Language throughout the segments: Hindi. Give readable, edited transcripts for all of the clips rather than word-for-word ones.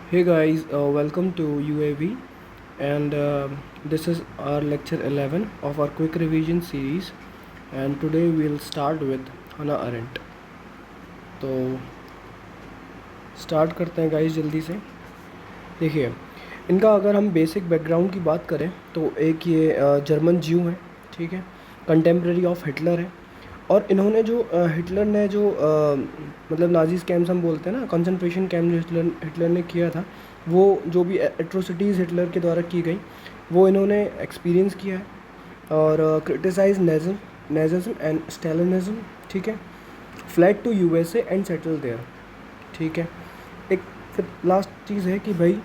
Hey guys, welcome to UAV, and this is our lecture 11 of our quick revision series. And today we'll start with Hannah Arendt. तो स्टार्ट करते हैं गाइस जल्दी से। देखिए, इनका अगर हम बेसिक बैकग्राउंड की बात करें तो एक ये जर्मन ज्यू हैं, ठीक है, कंटेम्प्रेरी ऑफ हिटलर है। और इन्होंने जो हिटलर ने जो मतलब नाजीज कैंप्स हम बोलते हैं ना, कंसंट्रेशन कैंप जो हिटलर ने किया था, वो जो भी एट्रोसिटीज़ हिटलर के द्वारा की गई वो इन्होंने एक्सपीरियंस किया है। और क्रिटिसाइज नेज़िज्म एंड स्टालिनिज्म, ठीक है, fled to USA and settle there, ठीक है। एक फिर लास्ट चीज़ है कि भाई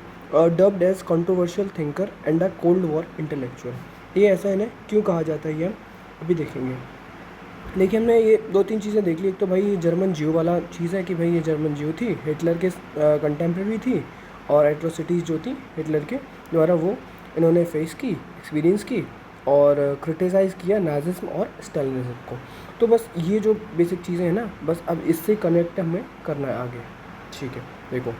dubbed as controversial thinker and a cold war intellectual. ये ऐसा इन्हें क्यों कहा जाता है ये हम अभी देखेंगे। देखिए, हमने ये दो तीन चीज़ें देख ली। एक तो भाई ये जर्मन ज्यू वाला चीज़ है कि भाई ये जर्मन ज्यू थी, हिटलर के कंटेम्प्रेरी थी, और एट्रोसिटीज़ जो थी हिटलर के द्वारा वो इन्होंने फेस की, एक्सपीरियंस की और क्रिटिसाइज़ किया नाजिज्म और स्टालिनिज्म को। तो बस ये जो बेसिक चीज़ें हैं ना, बस अब इससे कनेक्ट हमें करना है आगे, ठीक है। देखो,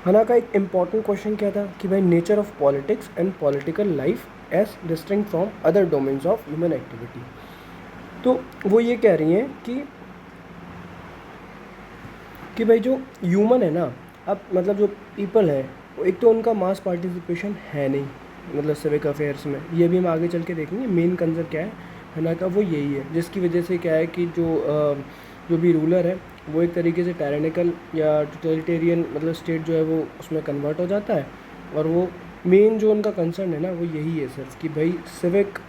हना का एक इम्पॉर्टेंट क्वेश्चन क्या था कि भाई nature of politics and political life as distinct from other domains of human activity. तो वो ये कह रही हैं कि भाई जो ह्यूमन है ना, अब मतलब जो पीपल है, वो एक तो उनका मास पार्टिसिपेशन है नहीं, मतलब सिविक अफेयर्स में। ये भी हम आगे चल के देखेंगे मेन कंसर्न क्या है ना का, वो यही है, जिसकी वजह से क्या है कि जो भी रूलर है वो एक तरीके से टायरेनिकल या टोटलिटेरियन मतलब स्टेट जो है वो उसमें कन्वर्ट हो जाता है। और वो मेन जो उनका कंसर्न है ना वो यही है सिर्फ कि भाई सिविक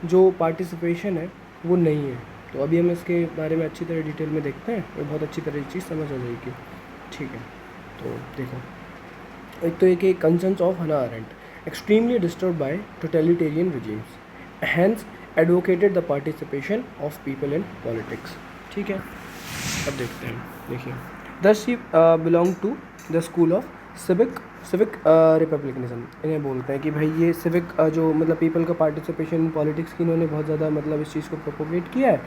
जो पार्टिसिपेशन है वो नहीं है। तो अभी हम इसके बारे में अच्छी तरह डिटेल में देखते हैं और बहुत अच्छी तरह चीज़ समझ आ जाएगी, ठीक है। तो देखो, एक तो एक concerns of Hannah Arendt extremely disturbed by totalitarian regimes, hence advocated the participation of people in politics, ठीक है। अब देखते हैं, देखिए, दस she belong to the school of civic republicanism. इन्हें बोलते हैं कि भाई ये सिविक जो मतलब पीपल का पार्टिसिपेशन इन पॉलिटिक्स की इन्होंने बहुत ज़्यादा मतलब इस चीज़ को प्रोपोगेट किया है।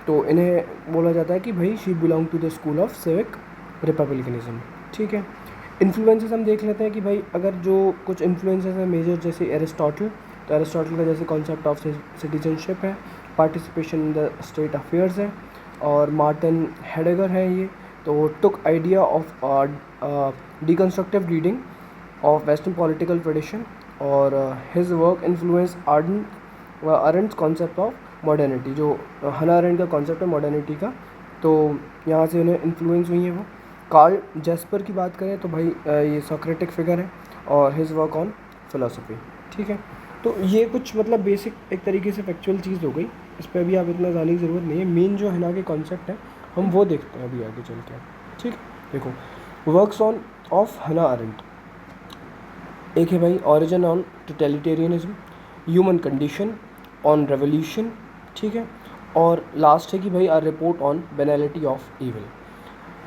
तो इन्हें बोला जाता है कि भाई she belong to the school of civic republicanism, ठीक है। इन्फ्लुएंसेस हम देख लेते हैं कि भाई अगर जो कुछ इन्फ्लुएंसेस हैं मेजर, जैसे एरिस्टोटल, तो एरिस्टोटल का जैसे कॉन्सेप्ट ऑफ सिटीजनशिप है, participation in the state affairs है। और मार्टिन हेडेगर है ये, तो took idea of deconstructive reading of western political tradition. और his work influence Arendt's concept of modernity, जो हना अरेंट का कॉन्सेप्ट है मॉडर्निटी का, तो यहाँ से उन्हें इन्फ्लुएंस हुई है वो। कार्ल जैस्पर की बात करें तो भाई ये सोक्रेटिक फिगर है, और हिज वर्क ऑन फिलोसफी, ठीक है। तो ये कुछ मतलब बेसिक एक तरीके से फैक्चुअल चीज़ हो गई, इस पर अभी आप इतना जाने की ज़रूरत नहीं है। मेन जो हना के कॉन्सेप्ट है हम वो देखते हैं अभी आगे चल के, ठीक। देखो, works on of Hannah Arendt, एक है भाई origin on totalitarianism, human condition, on revolution, ठीक है। और लास्ट है कि भाई are report on banality of evil.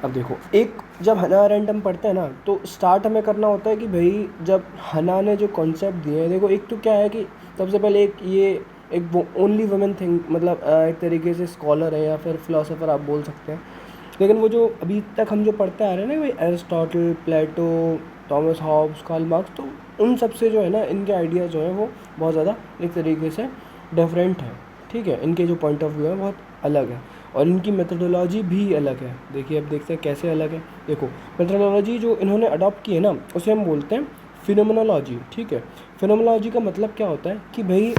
अब देखो, एक जब हना अरेंट हम पढ़ते हैं ना तो स्टार्ट हमें करना होता है कि भाई जब हना ने जो कॉन्सेप्ट दिए हैं, देखो एक तो क्या है कि सबसे पहले एक वो ओनली वुमेन थिंग, मतलब एक तरीके से स्कॉलर है या फिर फिलोसोफर आप बोल सकते हैं। लेकिन वो जो अभी तक हम जो पढ़ते आ रहे हैं ना भाई, एरिस्टोटल, प्लेटो, थॉमस हॉब्स, कार्ल मार्क्स, तो उन सब से जो है ना इनके आइडियाज़ जो हैं वो बहुत ज़्यादा एक तरीके से डिफरेंट है, ठीक है। इनके जो पॉइंट ऑफ व्यू है बहुत अलग है, और इनकी मेथडोलॉजी भी अलग है। देखिए, अब देखते हैं कैसे अलग है। देखो, मेथडोलॉजी जो इन्होंने अडॉप्ट की है ना उसे हम बोलते हैं फिनोमेनोलॉजी, ठीक है। फिनोमेनोलॉजी का मतलब क्या होता है कि भाई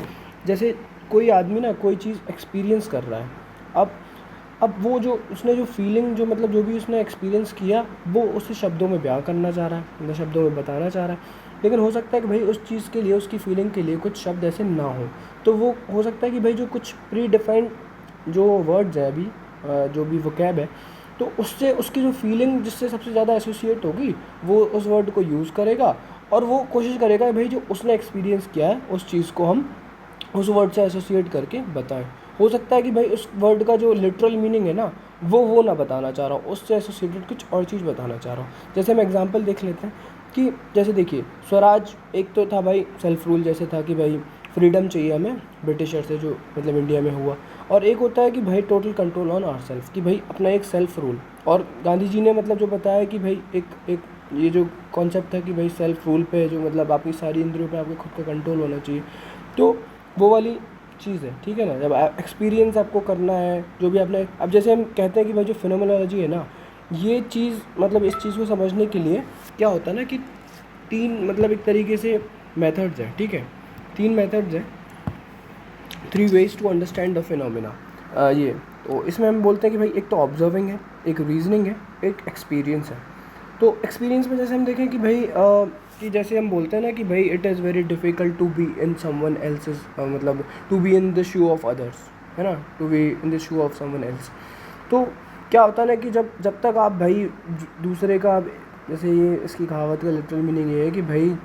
जैसे कोई आदमी ना कोई चीज़ एक्सपीरियंस कर रहा है, अब वो जो उसने जो फीलिंग जो मतलब जो भी उसने एक्सपीरियंस किया वो उसे शब्दों में बयां करना चाह रहा है, मतलब शब्दों में बताना चाह रहा है। लेकिन हो सकता है कि भाई उस चीज़ के लिए, उसकी फीलिंग के लिए कुछ शब्द ऐसे ना हो, तो वो हो सकता है कि भाई जो कुछ प्री डिफाइंड जो वर्ड्स है अभी जो भी वोकैब है, तो उससे उसकी जो फीलिंग जिससे सबसे ज़्यादा एसोसिएट होगी वो उस वर्ड को यूज़ करेगा, और वो कोशिश करेगा भाई जो उसने एक्सपीरियंस किया है उस चीज़ को हम उस वर्ड से एसोसिएट करके बताएं। हो सकता है कि भाई उस वर्ड का जो लिटरल मीनिंग है ना वो ना बताना चाह रहा हूँ, उससे एसोसिएटेड कुछ और चीज़ बताना चाह रहा हूँ। जैसे हम एग्जांपल देख लेते हैं कि जैसे देखिए, स्वराज एक तो था भाई सेल्फ रूल, जैसे था कि भाई फ्रीडम चाहिए हमें ब्रिटिशर से, जो मतलब इंडिया में हुआ। और एक होता है कि भाई total control on our self, कि भाई अपना एक सेल्फ रूल। और गांधी जी ने मतलब जो बताया कि भाई एक ये जो कॉन्सेप्ट था कि भाई सेल्फ रूल पे, जो मतलब आपकी सारी इंद्रियों पे आपके खुद का कंट्रोल होना चाहिए, तो वो वाली चीज़ है, ठीक है ना। जब एक्सपीरियंस आपको करना है जो भी आपने, अब जैसे हम कहते हैं कि भाई जो फिनोमेनोलॉजी है ना, ये चीज़ मतलब इस चीज़ को समझने के लिए क्या होता है ना कि तीन मतलब एक तरीके से मेथड्स हैं, ठीक है, तीन मेथड्स हैं, 3 ways to understand the phenomena. ये तो इसमें हम बोलते हैं कि भाई एक तो ऑब्जर्विंग है, एक रीजनिंग है, एक एक्सपीरियंस है। तो एक्सपीरियंस में जैसे हम देखें कि भाई कि जैसे हम बोलते हैं ना कि भाई it is very difficult to be in someone else's, मतलब to be in the shoe of others, है ना, to be in the shoe of someone else. तो क्या होता है ना कि जब तक आप भाई दूसरे का, जैसे ये इसकी कहावत का लिटरल मीनिंग ये है कि भाई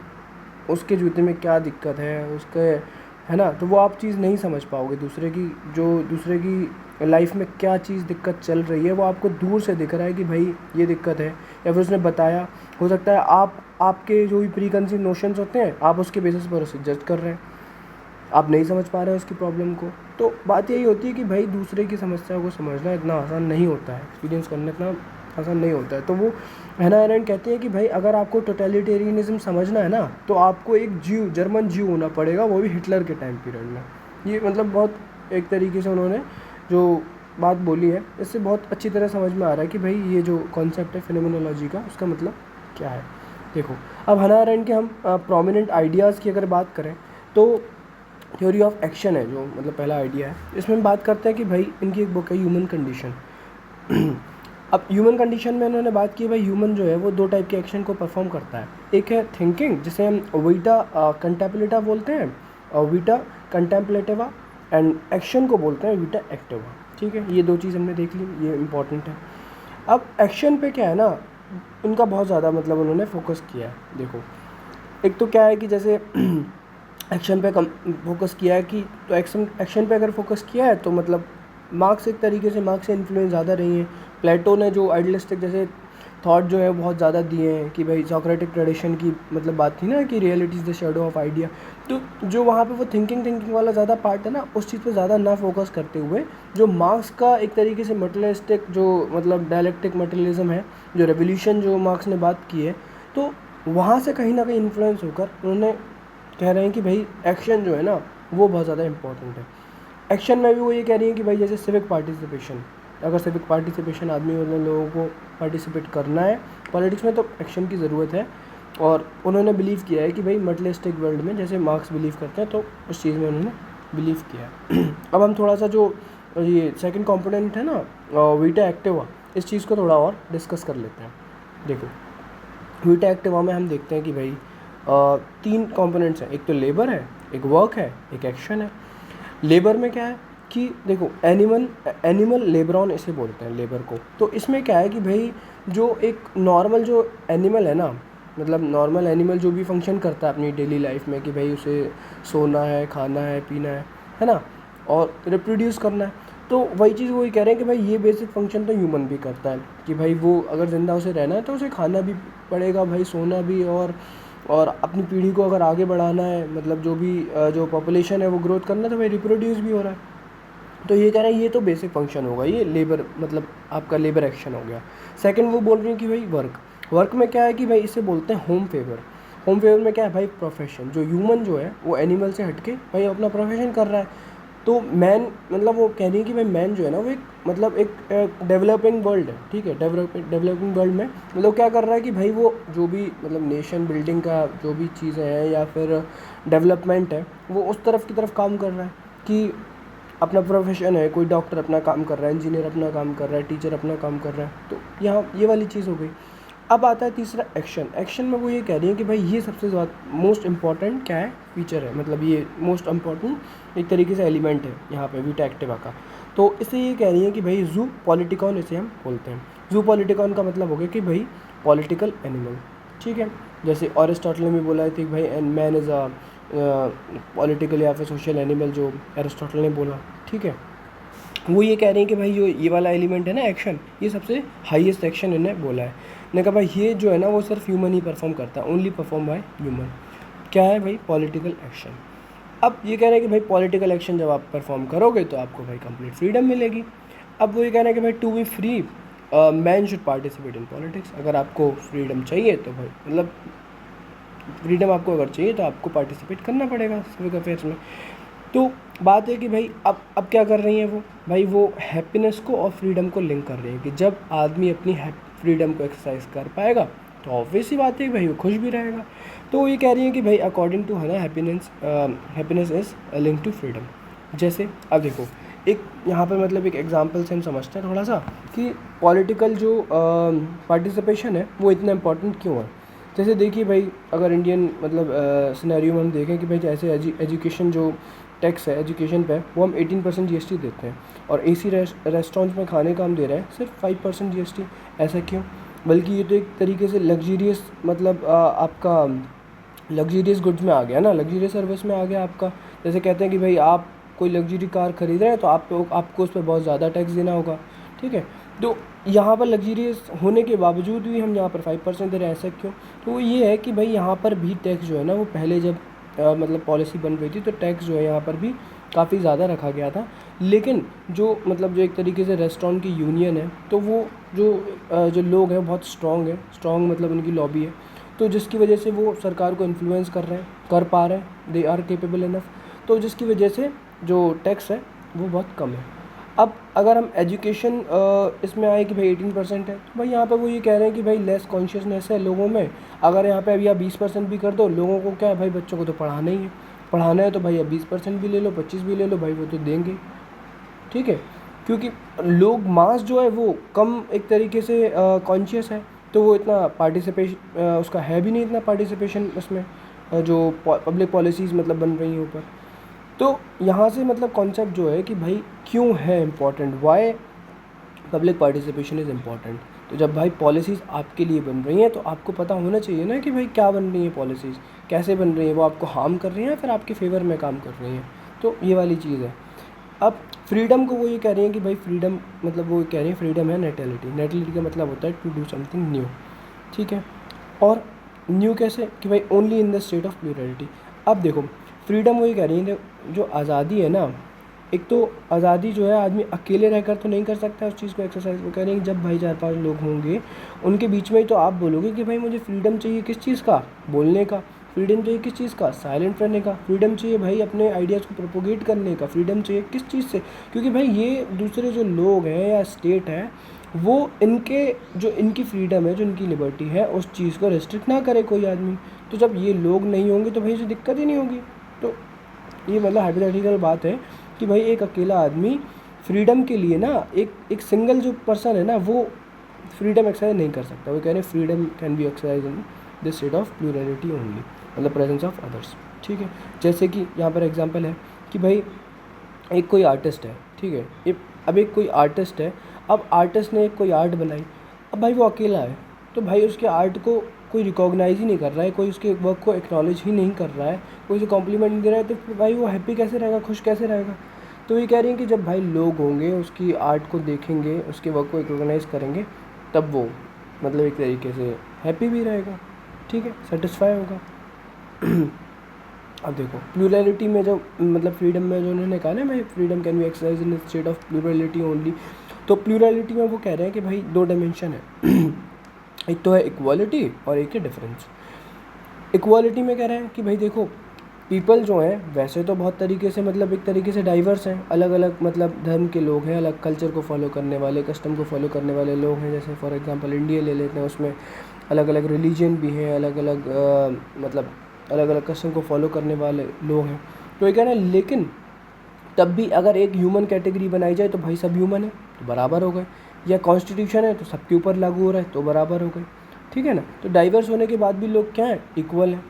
उसके जूते में क्या दिक्कत है उसके, है ना, तो वो आप चीज़ नहीं समझ पाओगे। दूसरे की लाइफ में क्या चीज़ दिक्कत चल रही है वो आपको दूर से दिख रहा है कि भाई ये दिक्कत है, या फिर उसने बताया, हो सकता है आपके जो भी प्री कंसीव नोशंस होते हैं आप उसके बेसिस पर उसे जज कर रहे हैं, आप नहीं समझ पा रहे हैं उसकी प्रॉब्लम को। तो बात यही होती है कि भाई दूसरे की समस्या को समझना इतना आसान नहीं होता है, एक्सपीरियंस करना इतना आसान नहीं होता है। तो वो हैना अरेंड कहते हैं कि भाई अगर आपको टोटलिटेरियनिज्म समझना है ना, तो आपको एक जर्मन जीव होना पड़ेगा, वो भी हिटलर के टाइम पीरियड में। ये मतलब बहुत एक तरीके से उन्होंने जो बात बोली है, इससे बहुत अच्छी तरह समझ में आ रहा है कि भाई ये जो कॉन्सेप्ट है फिनोमेनोलॉजी का, उसका मतलब क्या है। देखो, अब हैना अरेंड के हम प्रोमिनेंट आइडियाज़ की अगर बात करें तो थ्योरी ऑफ एक्शन है जो मतलब पहला आइडिया है। इसमें हम बात करते हैं कि भाई इनकी एक बुक है ह्यूमन कंडीशन। अब ह्यूमन कंडीशन में उन्होंने बात की भाई ह्यूमन जो है वो दो टाइप के एक्शन को परफॉर्म करता है। एक है थिंकिंग, जिसे हम वीटा कंटेम्पलेटिवा बोलते हैं, और वीटा कंटेम्पलेटिवा, एंड एक्शन को बोलते हैं वीटा एक्टिवा, ठीक है। ये दो चीज़ हमने देख ली, ये इंपॉर्टेंट है। अब एक्शन पे क्या है ना, उनका बहुत ज़्यादा मतलब उन्होंने फोकस किया है। देखो, एक तो क्या है कि जैसे एक्शन पे कम फोकस किया है कि, तो एक्शन पे अगर फोकस किया है तो मतलब मार्क्स एक तरीके से मार्क्स से इन्फ्लुएंस ज़्यादा रही है। प्लेटो ने जो आइडियलिस्टिक जैसे थॉट जो है बहुत ज़्यादा दिए हैं कि भाई सोक्रेटिक ट्रेडिशन की मतलब बात थी ना कि reality is the shadow of idea, तो जो वहाँ पे वो थिंकिंग वाला ज़्यादा पार्ट है ना, उस चीज़ पे ज़्यादा ना फोकस करते हुए जो मार्क्स का एक तरीके से मटेरियलिस्टिक जो मतलब डायलेक्टिक मटेरियलिज्म है, जो रेवोल्यूशन जो मार्क्स ने बात की है, तो वहाँ से कहीं ना कहीं इन्फ्लुएंस होकर उन्होंने कह रहे हैं कि भाई एक्शन जो है ना वो बहुत ज़्यादा इंपॉर्टेंट है। एक्शन में भी वो ये कह रही है कि भाई जैसे सिविक पार्टिसिपेशन, अगर सिविक पार्टिसिपेशन आदमी मतलब लोगों को पार्टिसिपेट करना है पॉलिटिक्स में तो एक्शन की ज़रूरत है। और उन्होंने बिलीव किया है कि भाई मटेरियलिस्टिक वर्ल्ड में जैसे मार्क्स बिलीव करते हैं तो उस चीज़ में उन्होंने बिलीव किया है। अब हम थोड़ा सा जो ये सेकंड कंपोनेंट है ना वीटा एक्टिवा, इस चीज़ को थोड़ा और डिस्कस कर लेते हैं। देखो, वीटा एक्टिवा में हम देखते हैं कि भाई तीन कंपोनेंट्स हैं, एक तो लेबर है, एक वर्क है, एक एक्शन है। लेबर में क्या है कि देखो एनिमल लेबरॉन इसे बोलते हैं लेबर को। तो इसमें क्या है कि भाई जो एक नॉर्मल जो एनिमल है ना, मतलब नॉर्मल एनिमल जो भी फंक्शन करता है अपनी डेली लाइफ में कि भाई उसे सोना है, खाना है ना, और रिप्रोड्यूस करना है, तो वही चीज़ वही कह रहे हैं कि भाई ये बेसिक फंक्शन तो ह्यूमन भी करता है कि भाई वो अगर ज़िंदा उसे रहना है तो उसे खाना भी पड़ेगा भाई, सोना भी, और अपनी पीढ़ी को अगर आगे बढ़ाना है, मतलब जो भी जो पॉपुलेशन है वो ग्रोथ करना है, तो भाई रिप्रोड्यूस भी हो रहा है। तो ये कह रहे हैं ये तो बेसिक फंक्शन होगा, ये लेबर मतलब आपका लेबर एक्शन हो गया। सेकंड वो बोल रही हैं कि भाई वर्क में क्या है कि भाई इसे बोलते हैं होम फेवर। होम फेवर में क्या है भाई प्रोफेशन, जो ह्यूमन जो है वो एनिमल से हटके भाई अपना प्रोफेशन कर रहा है। तो मैन मतलब वो कह रही है कि भाई मैन जो है ना वो एक मतलब एक डेवलपिंग वर्ल्ड है, ठीक है, डेवलपिंग वर्ल्ड में मतलब क्या कर रहा है कि भाई वो जो भी मतलब नेशन बिल्डिंग का जो भी चीज़ें हैं या फिर डेवलपमेंट है वो उस तरफ की तरफ काम कर रहा है कि अपना प्रोफेशन है, कोई डॉक्टर अपना काम कर रहा है, इंजीनियर अपना काम कर रहा है, टीचर अपना काम कर रहा है, तो यहाँ ये वाली चीज़ हो गई। अब आता है तीसरा एक्शन में वो ये कह रही है कि भाई ये सबसे ज़्यादा मोस्ट इम्पॉर्टेंट क्या है फीचर है, मतलब ये मोस्ट इम्पॉर्टेंट एक तरीके से एलिमेंट है यहाँ पे वीटा एक्टिवा का। तो इसे ये कह रही है कि भाई जू पॉलिटिकॉन इसे हम बोलते हैं। जू पॉलिटिकॉन का मतलब हो गया कि भाई पॉलिटिकल एनिमल, ठीक है। जैसे अरिस्टोटल ने भी बोला है कि भाई and man is a political या फिर सोशल एनिमल, जो अरिस्टोटल ने बोला, ठीक है। वो ये कह रहे हैं कि भाई जो ये वाला एलिमेंट है ना एक्शन, ये सबसे हाईएस्ट एक्शन इन्हें बोला है। ने कहा भाई ये जो है ना वो सिर्फ ह्यूमन ही परफॉर्म करता है, ओनली परफॉर्म बाय ह्यूमन। क्या है भाई पॉलिटिकल एक्शन। अब ये कह रहे हैं कि भाई पॉलिटिकल एक्शन जब आप परफॉर्म करोगे तो आपको भाई कंप्लीट फ्रीडम मिलेगी। अब वो ये कह रहे हैं कि भाई to be free man should participate in politics. अगर आपको फ्रीडम चाहिए तो भाई मतलब फ्रीडम आपको अगर चाहिए तो आपको पार्टिसिपेट करना पड़ेगा सिविक अफेयर्स में। तो बात है कि भाई अब क्या कर रही हैं वो हैप्पीनेस को और फ्रीडम को लिंक कर रही हैं कि जब आदमी अपनी फ्रीडम को एक्सरसाइज कर पाएगा तो ऑब्वियस ही बात है कि भाई वो खुश भी रहेगा। तो वो ये कह रही हैं कि भाई अकॉर्डिंग टू है ना happiness is link to freedom. जैसे अब देखो एक यहाँ पर मतलब एक एग्जांपल से हम समझते हैं थोड़ा सा कि पॉलिटिकल जो पार्टिसिपेशन है वो इतना इम्पोर्टेंट क्यों है। जैसे देखिए भाई अगर इंडियन मतलब सिनेरियो में हम देखें कि भाई जैसे एजुकेशन जो टैक्स है एजुकेशन पे वो हम 18% जीएसटी देते हैं और एसी रेस्टोरेंट्स में खाने का हम दे रहे हैं सिर्फ 5% जीएसटी। ऐसा क्यों? बल्कि ये तो एक तरीके से लग्जीरियस मतलब आपका लग्जीरियस गुड्स में आ गया ना, लग्जीरियस सर्विस में आ गया आपका। जैसे कहते हैं कि भाई आप कोई लग्जरी कार खरीद रहे हैं तो आपको उस पर बहुत ज़्यादा टैक्स देना होगा, ठीक है। तो यहाँ पर लग्जरियस होने के बावजूद भी हम यहाँ पर 5% दे रहे हैं, ऐसा क्यों? तो ये है कि भाई यहाँ पर भी टैक्स जो है ना वो पहले जब मतलब पॉलिसी बन रही थी तो टैक्स जो है यहाँ पर भी काफ़ी ज़्यादा रखा गया था। लेकिन जो मतलब जो एक तरीके से रेस्टोरेंट की यूनियन है तो वो जो लोग हैं बहुत स्ट्रॉन्ग मतलब उनकी लॉबी है, तो जिसकी वजह से वो सरकार को इन्फ्लुएंस कर पा रहे हैं, दे आर केपेबल इनफ। तो जिसकी वजह से जो टैक्स है वो बहुत कम है। अब अगर हम एजुकेशन इसमें आए कि भाई 18% है तो भाई यहाँ पे वो ये कह रहे हैं कि भाई लेस कॉन्शियसनेस है लोगों में। अगर यहाँ पे अभी आप 20% भी कर दो, लोगों को क्या है भाई बच्चों को तो पढ़ाना है तो भाई अब 20% भी ले लो 25 भी ले लो भाई वो तो देंगे, ठीक है। क्योंकि लोग मास जो है वो कम एक तरीके से कॉन्शियस है, तो वो इतना पार्टिसिपेशन उसका है भी नहीं, इतना पार्टिसिपेशन उसमें जो पब्लिक पॉलिसीज़ मतलब बन रही हैं ऊपर। तो यहाँ से मतलब कॉन्सेप्ट जो है कि भाई क्यों है important, why public participation is important. तो जब भाई पॉलिसीज़ आपके लिए बन रही हैं तो आपको पता होना चाहिए ना कि भाई क्या बन रही हैं पॉलिसीज़, कैसे बन रही हैं, वो आपको हार्म कर रही हैं या फिर आपके फेवर में काम कर रही हैं। तो ये वाली चीज़ है। अब फ्रीडम को वो ये कह रही हैं कि भाई फ्रीडम मतलब वो कह रही हैं फ्रीडम है नेटेलिटी का मतलब होता है टू डू समथिंग न्यू, ठीक है। और न्यू कैसे कि भाई only in the state of plurality. अब देखो फ्रीडम वही कह रही है जो आज़ादी है ना, एक तो आज़ादी जो है आदमी अकेले रहकर तो नहीं कर सकता उस चीज़ को एक्सरसाइज। वो कह रही है जब भाई 4-5 लोग होंगे उनके बीच में ही तो आप बोलोगे कि भाई मुझे फ्रीडम चाहिए किस चीज़ का, बोलने का। फ्रीडम चाहिए किस चीज़ का, साइलेंट रहने का। फ्रीडम चाहिए भाई अपने आइडियाज़ को प्रोपोगेट करने का। फ्रीडम चाहिए किस चीज़ से? क्योंकि भाई ये दूसरे जो लोग हैं या स्टेट हैं वो इनकी फ्रीडम है, जो इनकी लिबर्टी है उस चीज़ को रिस्ट्रिक्ट ना करे कोई आदमी। तो जब ये लोग नहीं होंगे तो भाई उसे दिक्कत ही नहीं होगी। तो ये मतलब हाइपोथेटिकल बात है कि भाई एक अकेला आदमी फ्रीडम के लिए ना एक सिंगल जो पर्सन है ना वो फ्रीडम एक्सरसाइज नहीं कर सकता। वो कह रहे हैं freedom can be exercise in this state of plurality only, मतलब प्रेजेंस ऑफ अदर्स, ठीक है। जैसे कि यहाँ पर एग्जांपल है कि भाई एक कोई आर्टिस्ट है, ठीक है। अब एक कोई आर्टिस्ट है, अब आर्टिस्ट ने एक कोई आर्ट बनाई, अब भाई वो अकेला है तो भाई उसके आर्ट को कोई रिकॉग्नाइज ही नहीं कर रहा है, कोई उसके वर्क को एक्नॉलेज ही नहीं कर रहा है, कोई उसे कॉम्प्लीमेंट नहीं दे रहा है, तो फिर भाई वो हैप्पी कैसे रहेगा, खुश कैसे रहेगा? तो ये कह रही हैं कि जब भाई लोग होंगे उसकी आर्ट को देखेंगे, उसके वर्क को रिकॉग्नाइज करेंगे, तब वो मतलब एक तरीके से हैप्पी भी रहेगा, ठीक है, सेटिस्फाई होगा। अब देखो प्लूरलिटी में जो मतलब फ्रीडम में जो उन्होंने कहा ना भाई freedom can be exercise in state of plurality only, तो प्लूरलिटी में वो कह रहे हैं कि भाई 2 डायमेंशन है। एक तो है इक्वालिटी और एक है डिफरेंस। इक्वालिटी में कह रहे हैं कि भाई देखो पीपल जो हैं वैसे तो बहुत तरीके से मतलब एक तरीके से डाइवर्स हैं, अलग अलग मतलब धर्म के लोग हैं, अलग कल्चर को फॉलो करने वाले, कस्टम को फॉलो करने वाले लोग हैं। जैसे फॉर एग्जांपल इंडिया ले लेते हैं, उसमें अलग अलग रिलीजन भी हैं, अलग अलग मतलब अलग अलग कस्टम को फॉलो करने वाले लोग हैं। तो ये कह रहे हैं लेकिन तब भी अगर एक ह्यूमन कैटेगरी बनाई जाए तो भाई सब ह्यूमन है तो बराबर हो गए, या कॉन्स्टिट्यूशन है तो सबके ऊपर लागू हो रहा है तो बराबर हो गए, ठीक है ना। तो डाइवर्स होने के बाद भी लोग क्या हैं, इक्वल हैं।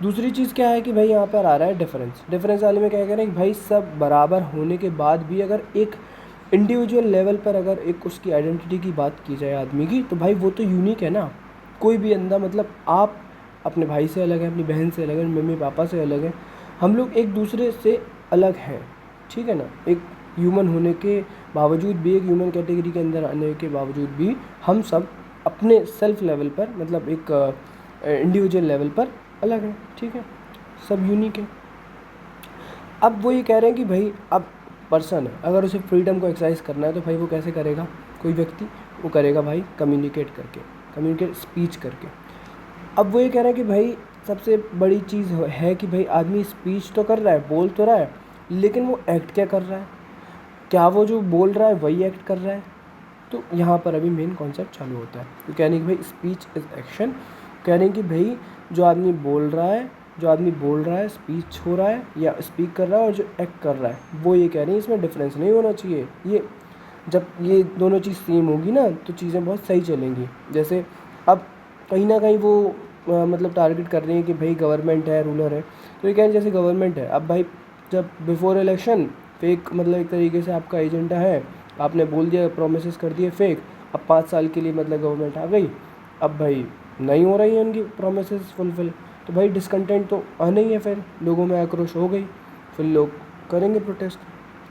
दूसरी चीज़ क्या है कि भाई यहाँ पर आ रहा है डिफरेंस वाले में क्या कह रहे हैं कि भाई सब बराबर होने के बाद भी अगर एक इंडिविजुअल लेवल पर अगर एक उसकी आइडेंटिटी की बात की जाए आदमी की, तो भाई वो तो यूनिक है ना। कोई भी अंदा मतलब आप अपने भाई से अलग हैं, अपनी बहन से अलग हैं, मम्मी पापा से अलग हैं, हम लोग एक दूसरे से अलग हैं, ठीक है ना। एक ह्यूमन होने के बावजूद भी, एक ह्यूमन कैटेगरी के अंदर आने के बावजूद भी हम सब अपने सेल्फ लेवल पर मतलब एक इंडिविजुअल लेवल पर अलग है, ठीक है, सब यूनिक है। अब वो ये कह रहे हैं कि भाई अब पर्सन है, अगर उसे फ्रीडम को एक्सरसाइज करना है तो भाई वो कैसे करेगा, कोई व्यक्ति वो करेगा भाई कम्युनिकेट करके, कम्युनिकेट स्पीच करके। अब वो ये कह रहा है कि भाई सबसे बड़ी चीज़ है कि भाई आदमी स्पीच तो कर रहा है, बोल तो रहा है, लेकिन वो एक्ट क्या कर रहा है, क्या वो जो बोल रहा है वही एक्ट कर रहा है। तो यहाँ पर अभी मेन कॉन्सेप्ट चालू होता है। तो कह रहे हैं कि भाई स्पीच इज़ एक्शन, कह रहे हैं कि भाई जो आदमी बोल रहा है, जो आदमी बोल रहा है, स्पीच हो रहा है या स्पीक कर रहा है, और जो एक्ट कर रहा है वो ये कह रहे हैं इसमें डिफरेंस नहीं होना चाहिए। ये जब ये दोनों चीज़ सेम होगी ना तो चीज़ें बहुत सही चलेंगी। जैसे अब कहीं ना कहीं वो मतलब टारगेट कर रही है कि भाई गवर्नमेंट है, रूलर है, तो ये कह रहे हैं जैसे गवर्नमेंट है, अब भाई जब बिफोर इलेक्शन फेक मतलब एक तरीके से आपका एजेंडा है, आपने बोल दिया, प्रोमिस कर दिए फेक, अब 5 साल के लिए मतलब गवर्नमेंट आ गई, अब भाई नहीं हो रही है उनकी प्रोमिस फुलफिल, तो भाई डिसकंटेंट तो आना ही है, फिर लोगों में आक्रोश हो गई, फिर लोग करेंगे प्रोटेस्ट।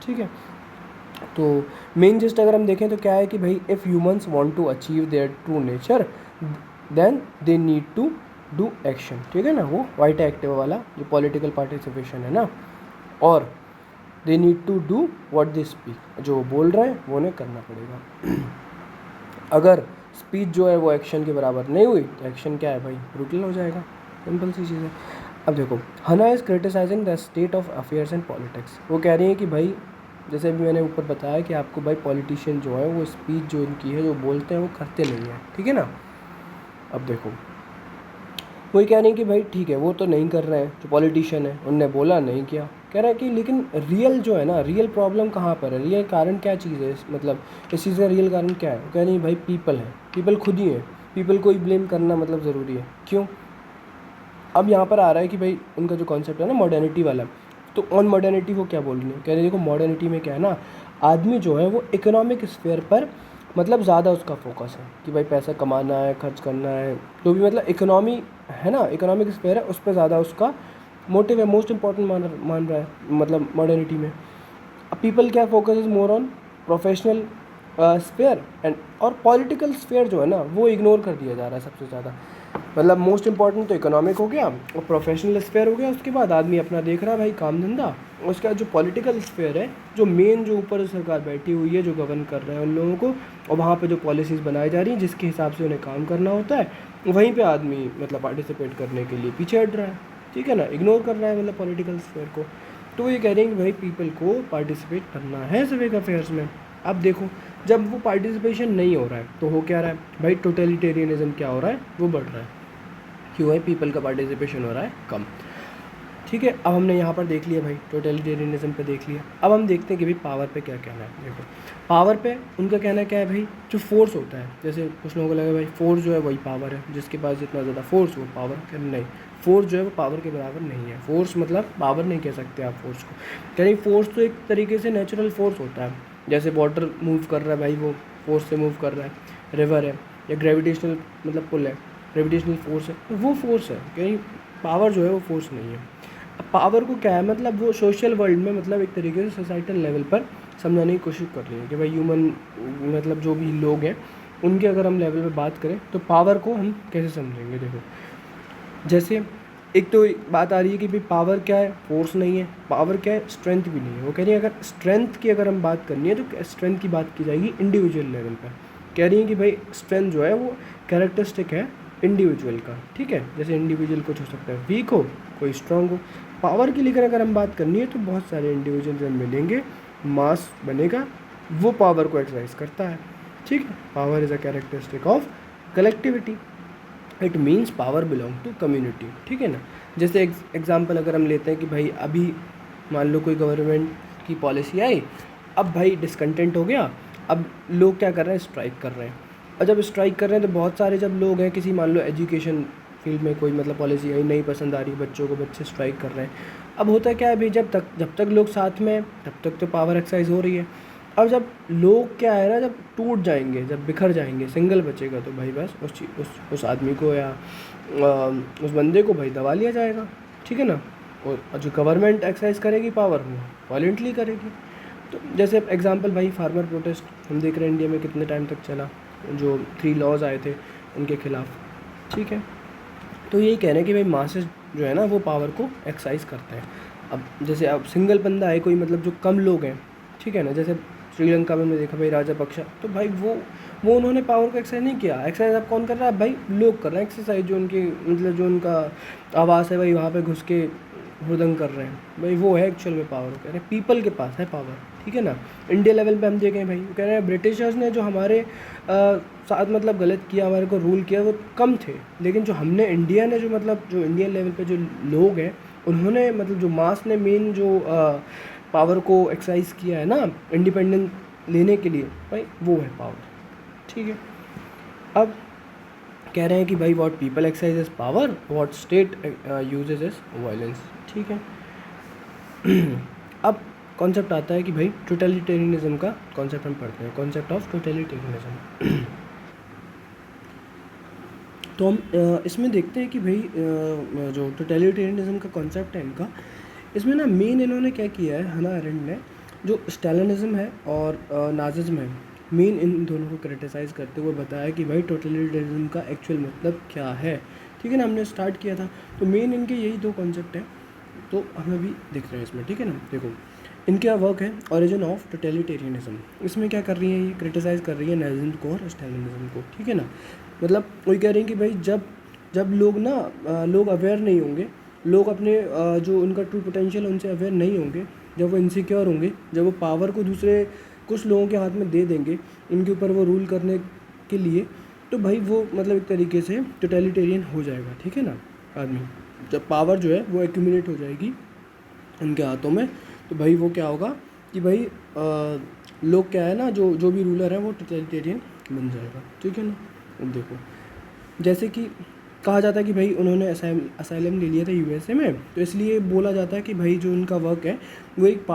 ठीक है, तो मेन जिस्ट अगर हम देखें तो क्या है कि भाई if humans want to achieve their true nature then they need to do action. ठीक है ना, वो वाइट एक्टिव वाला जो पॉलिटिकल पार्टिसिपेशन है ना, और they need to do what they speak, जो बोल रहे हैं वो उन्हें करना पड़ेगा। अगर स्पीच जो है वो एक्शन के बराबर नहीं हुई तो एक्शन क्या है भाई, ब्रूटल हो जाएगा। सिंपल सी चीज़ है। अब देखो, Hannah is criticising the state of affairs and politics. वो कह रही हैं कि भाई जैसे अभी मैंने ऊपर बताया कि आपको भाई पॉलिटिशियन जो है वो स्पीच जो इनकी है जो बोलते हैं वो करते नहीं हैं। ठीक है ना, अब देखो वही कह रहे हैं कि भाई ठीक है वो तो नहीं कर रहे हैं, जो पॉलिटिशियन है उनने बोला नहीं किया, कह रहा है कि लेकिन रियल जो है ना, रियल प्रॉब्लम कहाँ पर है, रियल कारण क्या चीज़ है, मतलब इस चीज़ का रियल कारण क्या है। कह रही है भाई पीपल है, पीपल खुद ही है, पीपल को ही ब्लेम करना मतलब ज़रूरी है। क्यों, अब यहाँ पर आ रहा है कि भाई उनका जो कॉन्सेप्ट है ना मॉडर्निटी वाला, तो ऑन मॉडर्निटी वो क्या बोल रही है, कह रही है देखो मॉडर्निटी में क्या है ना, आदमी जो है वो इकोनॉमिक स्फेयर पर मतलब ज़्यादा उसका फोकस है कि भाई पैसा कमाना है, खर्च करना है, तो भी मतलब इकोनॉमी है ना, इकोनॉमिक स्फेयर है, उस पर ज़्यादा उसका मोटिव है, मोस्ट इंपॉर्टेंट मान रहा है मतलब मॉडर्निटी में। पीपल क्या focus is more on professional sphere and, और पॉलिटिकल स्फेयर जो है ना वो इग्नोर कर दिया जा रहा है सबसे ज़्यादा। मतलब मोस्ट इंपॉर्टेंट तो इकोनॉमिक हो गया और प्रोफेशनल स्फेयर हो गया, उसके बाद आदमी अपना देख रहा है भाई काम धंधा, उसके बाद जो पॉलिटिकल स्फेयर है, जो मेन जो ऊपर सरकार बैठी हुई है जो गवर्न कर रहा है उन लोगों को, और वहाँ पे जो पॉलिसीज़ बनाई जा रही हैं जिसके हिसाब से उन्हें काम करना होता है, वहीं पे आदमी मतलब पार्टिसिपेट करने के लिए पीछे हट रहा है। ठीक है ना, इग्नोर कर रहा है मतलब पॉलिटिकल स्फेयर को। तो ये कह रहे हैं कि भाई पीपल को पार्टिसिपेट करना है सिविक अफेयर्स में। अब देखो जब वो पार्टिसिपेशन नहीं हो रहा है तो हो क्या रहा है भाई, टोटलिटेरियनिज्म क्या हो रहा है, वो बढ़ रहा है। क्यों है, पीपल का पार्टिसिपेशन हो रहा है कम। ठीक है, अब हमने यहाँ पर देख लिया भाई टोटलिटेरियनिज्म पे देख लिया, अब हम देखते हैं कि भाई पावर पे क्या कहना है। देखो पावर पे उनका कहना क्या है भाई, जो फोर्स होता है, जैसे कुछ लोगों को लगा भाई फोर्स जो है वही पावर है, जिसके पास जितना ज़्यादा फोर्स वो पावर, नहीं, फोर्स जो है वो पावर के बराबर नहीं है। फोर्स मतलब पावर नहीं कह सकते आप फोर्स को, यानी फोर्स तो एक तरीके से नेचुरल फोर्स होता है, जैसे वाटर मूव कर रहा है भाई वो फोर्स से मूव कर रहा है, रिवर है, या ग्रेविटेशनल मतलब पुल है, ग्रेविटेशनल फोर्स है, तो वो फोर्स है, कहीं पावर जो है वो फोर्स नहीं है। अब पावर को क्या है मतलब वो सोशल वर्ल्ड में मतलब एक तरीके से सोसाइटल लेवल पर समझाने की कोशिश कर रही है कि भाई ह्यूमन मतलब जो भी लोग हैं उनके अगर हम लेवल पे बात करें तो पावर को हम कैसे समझेंगे। देखो जैसे एक तो बात आ रही है कि भाई पावर क्या है, फोर्स नहीं है, पावर क्या है, स्ट्रेंथ भी नहीं है। वो कह रही है अगर स्ट्रेंथ की अगर हम बात करनी है तो स्ट्रेंथ की बात की जाएगी इंडिविजुअल लेवल पर। कह रही है कि भाई स्ट्रेंथ जो है वो कैरेक्टरिस्टिक है इंडिविजुअल का। ठीक है, जैसे इंडिविजुअल कुछ हो सकता है वीक हो, कोई स्ट्रांग हो। पावर की लेकर अगर हम बात करनी है तो बहुत सारे इंडिविजुअल जब मिलेंगे मास बनेगा, वो पावर को एक्सरसाइज करता है। ठीक है, power is a characteristic of collectivity, it means power belong to community. ठीक है ना, जैसे एग्जांपल अगर हम लेते हैं कि भाई अभी मान लो कोई गवर्नमेंट की पॉलिसी आई, अब भाई डिसकंटेंट हो गया, अब लोग क्या कर रहे हैं, स्ट्राइक कर रहे हैं, और जब स्ट्राइक कर रहे हैं तो बहुत सारे जब लोग हैं किसी मान लो एजुकेशन फील्ड में कोई मतलब पॉलिसी आई नहीं पसंद आ रही बच्चों को, बच्चे स्ट्राइक कर रहे हैं। अब होता क्या है भाई, जब तक लोग साथ में हैं तब तक तो पावर एक्सरसाइज हो रही है। अब जब लोग क्या है ना, जब टूट जाएंगे, जब बिखर जाएंगे, सिंगल बचेगा, तो भाई बस उस आदमी को या उस बंदे को भाई दबा लिया जाएगा। ठीक है ना, और जो गवर्नमेंट एक्सरसाइज करेगी पावर वो वॉलेंटली करेगी। तो जैसे एग्जांपल भाई फार्मर प्रोटेस्ट हम देख रहे हैं इंडिया में कितने टाइम तक चला, जो 3 लॉज आए थे उनके खिलाफ। ठीक है, तो यही कह रहे हैं कि भाई मासेस जो है ना वो पावर को एक्सरसाइज करते हैं। अब जैसे अब सिंगल बंदा है कोई मतलब जो कम लोग हैं, ठीक है ना, जैसे श्रीलंका में हमने देखा भाई राजापक्षा, तो भाई वो वो उन्होंने पावर को एक्सरसाइज नहीं किया। एक्सरसाइज अब कौन कर रहा है भाई? लोग कर रहे हैं एक्सरसाइज, जो उनकी मतलब जो उनका आवाज़ है भाई वहाँ पे घुस के हुड़दंग कर रहे हैं भाई, वो है एक्चुअल में पावर। कह रहे हैं पीपल के पास है पावर, ठीक है ना। इंडिया लेवल पे हम देखें भाई, वो कह रहे हैं ब्रिटिशर्स ने जो हमारे साथ मतलब गलत किया, हमारे को रूल किया, वो कम थे, लेकिन जो हमने इंडिया ने जो मतलब जो इंडियन लेवल पे जो लोग हैं उन्होंने मतलब जो मास ने मेन जो पावर को एक्सरसाइज किया है ना इंडिपेंडेंस लेने के लिए भाई, वो है पावर, ठीक है। अब कह रहे हैं कि भाई what people exercise is power, what state uses is violence, ठीक है। अब कॉन्सेप्ट आता है कि भाई टोटलिटेरियनिज्म का कॉन्सेप्ट हम पढ़ते हैं, कॉन्सेप्ट ऑफ टोटलिटेरियनिज्म। तो हम इसमें देखते हैं कि भाई जो टोटलिटेरियनिज्म का कॉन्सेप्ट है इनका, इसमें ना मेन इन्होंने क्या किया है, हना अरेंट ने, जो स्टालिनिज्म है और नाजिज्म है, मेन इन दोनों को क्रिटिसाइज़ करते हुए बताया कि भाई टोटलिटेरियनिज्म का एक्चुअल मतलब क्या है, ठीक है ना। हमने स्टार्ट किया था, तो मेन इनके यही दो कॉन्सेप्ट हैं, तो हम अभी देख रहे हैं इसमें, ठीक है ना। देखो इनका वर्क है ओरिजिन ऑफ टोटलिटेरियनिज्म, इसमें क्या कर रही है, ये क्रिटिसाइज़ कर रही है नाजिज्म को और स्टालिनिज्म को, ठीक है ना। मतलब वही कह रही हैं कि भाई जब जब लोग ना लोग अवेयर नहीं होंगे, लोग अपने जो उनका ट्रू पोटेंशियल उनसे अवेयर नहीं होंगे, जब वो इनसिक्योर होंगे, जब वो पावर को दूसरे कुछ लोगों के हाथ में दे देंगे उनके ऊपर वो रूल करने के लिए, तो भाई वो मतलब एक तरीके से टोटलिटेरियन हो जाएगा, ठीक है ना। आदमी जब पावर जो है वो एक्यूमुलेट हो जाएगी उनके हाथों में, तो भाई वो क्या होगा कि भाई लोग क्या है ना, जो जो भी रूलर है वो टोटलिटेरियन बन जाएगा, ठीक है ना। अब देखो जैसे कि कहा जाता है कि भाई उन्होंने असाइलम ले लिया था यूएसए में, तो इसलिए बोला जाता है कि भाई जो उनका वर्क है वो एक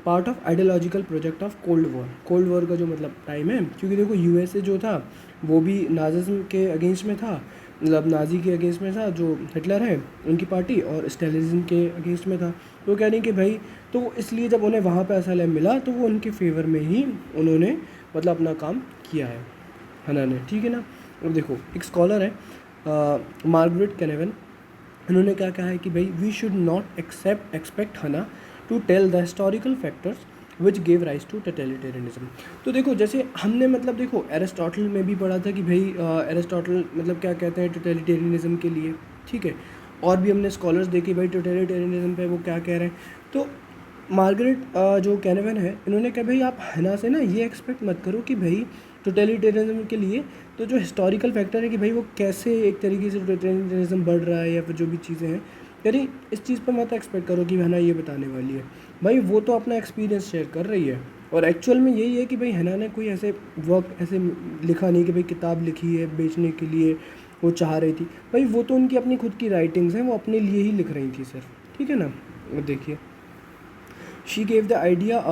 part of ideological project of cold war का जो मतलब टाइम है, क्योंकि देखो यूएसए जो था वो भी नाजिज्म के अगेंस्ट में था, मतलब नाजी के अगेंस्ट में था, जो हिटलर है उनकी पार्टी, और स्टालिनिज्म के अगेंस्ट में था। तो कह रही हैं कि भाई तो इसलिए जब उन्हें वहाँ पे असाइलम मिला तो वो उनके फेवर में ही उन्होंने मतलब अपना काम किया है हना ने, ठीक है ना। अब देखो एक स्कॉलर है मार्गरेट कैनेवन, इन्होंने क्या कहा है कि भाई we should not expect Hannah to tell the historical factors which gave rise to totalitarianism. तो देखो जैसे हमने मतलब देखो एरिस्टोटल में भी पढ़ा था कि भाई एरिस्टोटल मतलब क्या कहते हैं टोटलिटेरियनिज्म के लिए, ठीक है। और भी हमने स्कॉलर्स देखे भाई टोटलिटेरियनिज्म पे वो क्या कह रहे हैं। तो मार्गरेट जो कैनेवन है, इन्होंने कहा भाई आप हना से ना ये एक्सपेक्ट मत करो कि भाई टोटलिटेरियनिज्म के लिए तो जो हिस्टोरिकल फैक्टर है कि भाई वो कैसे एक तरीके से टोटलिटेरियनिज्म बढ़ रहा है या फिर जो भी चीज़ें हैं, यानी इस चीज़ पर मत एक्सपेक्ट करो कि हना ये बताने वाली है। भाई वो तो अपना एक्सपीरियंस शेयर कर रही है, और एक्चुअल में यही है कि भाई हना ने कोई ऐसे वर्क ऐसे लिखा नहीं कि भाई किताब लिखी है बेचने के लिए वो चाह रही थी, भाई वो तो उनकी अपनी खुद की राइटिंग्स हैं, वो अपने लिए ही लिख रही थी सिर्फ, ठीक है ना। देखिए she gave the ideas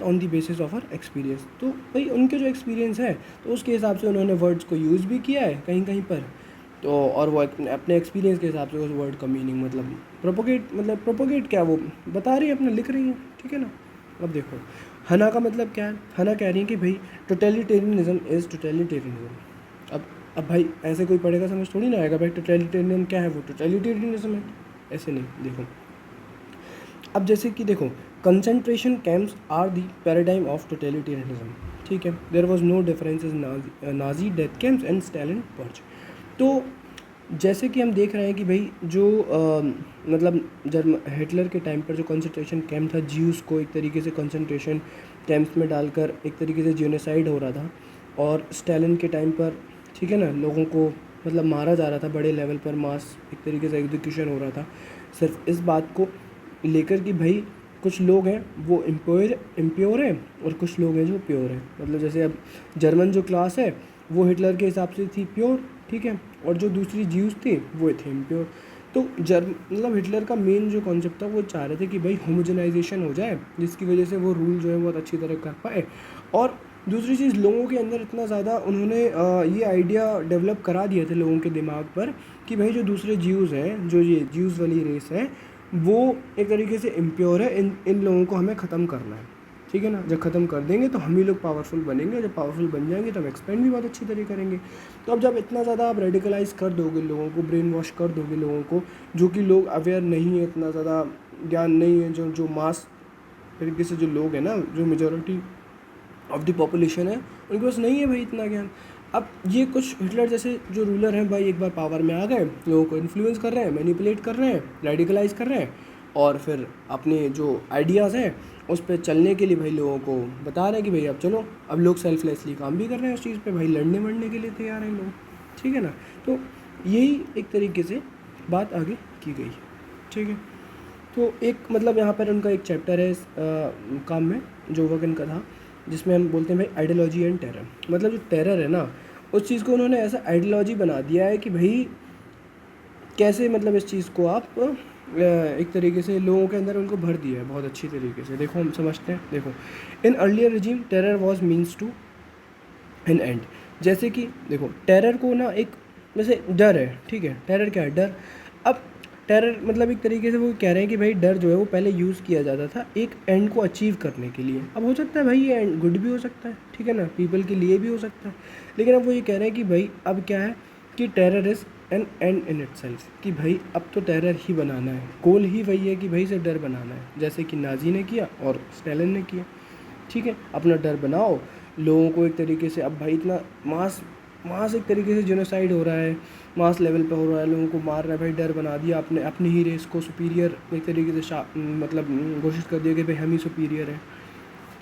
on the basis of her experience, तो भाई उनके जो एक्सपीरियंस है तो उसके हिसाब से उन्होंने वर्ड्स को यूज़ भी किया है कहीं कहीं पर, तो और वो अपने एक्सपीरियंस के हिसाब से उस वर्ड का मीनिंग मतलब प्रोपोगेट क्या वो बता रही है, अपना लिख रही है, ठीक है ना। अब देखो हना का मतलब क्या है, हना कह रही है कि भाई टोटलिटेरियनिज्म इज़ टोटलिटेरियनिज्म। अब भाई ऐसे कोई पढ़ेगा समझ थोड़ी ना आएगा भाई टोटलिटेरियनिज्म क्या है, वो टोटलिटेरियनिज्म है, ऐसे नहीं। देखो अब जैसे कि देखो concentration camps are the paradigm of totalitarianism, ठीक है। There was no differences Nazi death camps and Stalin purge. तो जैसे कि हम देख रहे हैं कि भाई जो मतलब हिटलर के टाइम पर जो कंसंट्रेशन कैंप था, ज्यूस को एक तरीके से कंसंट्रेशन कैंप्स में डालकर एक तरीके से जेनोसाइड हो रहा था, और स्टालिन के टाइम पर ठीक है ना लोगों को मतलब मारा जा रहा था बड़े लेवल पर, मास एक तरीके से एग्जीक्यूशन हो रहा था, सिर्फ इस बात को लेकर कि भाई कुछ लोग हैं वो इम्प्योर हैं और कुछ लोग हैं जो प्योर हैं। मतलब जैसे अब जर्मन जो क्लास है वो हिटलर के हिसाब से थी प्योर, ठीक है, और जो दूसरी ज्यूज थे वो थे इम्प्योर। तो मतलब हिटलर का मेन जो कॉन्सेप्ट था वो चाह रहे थे कि भाई होमोजेनाइजेशन हो जाए, जिसकी वजह से वो रूल जो है बहुत अच्छी तरह कर पाए। और दूसरी चीज़ लोगों के अंदर इतना ज़्यादा उन्होंने ये आइडिया डेवलप करा दिए थे लोगों के दिमाग पर कि भाई जो दूसरे ज्यूज़ हैं, जो ये ज्यूज़ वाली रेस है, वो एक तरीके से इम्प्योर है, इन लोगों को हमें ख़त्म करना है, ठीक है ना। जब ख़त्म कर देंगे तो हम ही लोग पावरफुल बनेंगे, जब पावरफुल बन जाएंगे तो हम एक्सपेंड भी बहुत अच्छी तरह करेंगे। तो अब जब इतना ज़्यादा आप रेडिकलाइज कर दोगे लोगों को, ब्रेन वॉश कर दोगे लोगों को, जो कि लोग अवेयर नहीं है, इतना ज़्यादा ज्ञान नहीं है, जो मास तरीके से जो लोग हैं ना, जो मेजॉरिटी ऑफ द पॉपुलेशन है, उनके पास नहीं है भाई इतना ज्ञान। अब ये कुछ हिटलर जैसे जो रूलर हैं भाई, एक बार पावर में आ गए, लोगों को इन्फ्लुएंस कर रहे हैं, मैनिपुलेट कर रहे हैं, रेडिकलाइज कर रहे हैं, और फिर अपने जो आइडियाज़ हैं उस पर चलने के लिए भाई लोगों को बता रहे हैं कि भाई अब चलो, अब लोग सेल्फलेसली काम भी कर रहे हैं उस चीज़ पे भाई, लड़ने वड़ने के लिए तैयार हैं लोग, ठीक है ना। तो यही एक तरीके से बात आगे की गई, ठीक है। तो एक मतलब यहाँ पर उनका एक चैप्टर है इस काम में जो वर्क इनका था, जिसमें हम बोलते हैं भाई आइडियोलॉजी एंड टेरर। मतलब जो टेरर है ना, उस चीज़ को उन्होंने ऐसा आइडियोलॉजी बना दिया है कि भाई कैसे मतलब इस चीज़ को आप एक तरीके से लोगों के अंदर उनको भर दिया है बहुत अच्छी तरीके से। देखो हम समझते हैं, देखो in earlier regime terror was means to an end. जैसे कि देखो टेरर को ना एक जैसे डर है, ठीक है, टेरर क्या है, डर। अब टेरर मतलब एक तरीके से वो कह रहे हैं कि भाई डर जो है वो पहले यूज़ किया जाता था एक एंड को अचीव करने के लिए। अब हो सकता है भाई ये एंड गुड भी हो सकता है, ठीक है ना, पीपल के लिए भी हो सकता है, लेकिन अब वो ये कह रहे हैं कि भाई अब क्या है कि terror is an and in itself, कि भाई अब तो टेरर ही बनाना है, गोल ही वही है कि भाई से डर बनाना है, जैसे कि नाजी ने किया और स्टालिन ने किया, ठीक है। अपना डर बनाओ लोगों को एक तरीके से। अब भाई इतना मास एक तरीके से जेनोसाइड हो रहा है, मास लेवल पे हो रहा है, लोगों को मार रहा है भाई, डर बना दिया आपने, अपनी ही रेस को सुपीरियर एक तरीके से मतलब घोषित कर दिया कि भाई हम ही सुपीरियर हैं,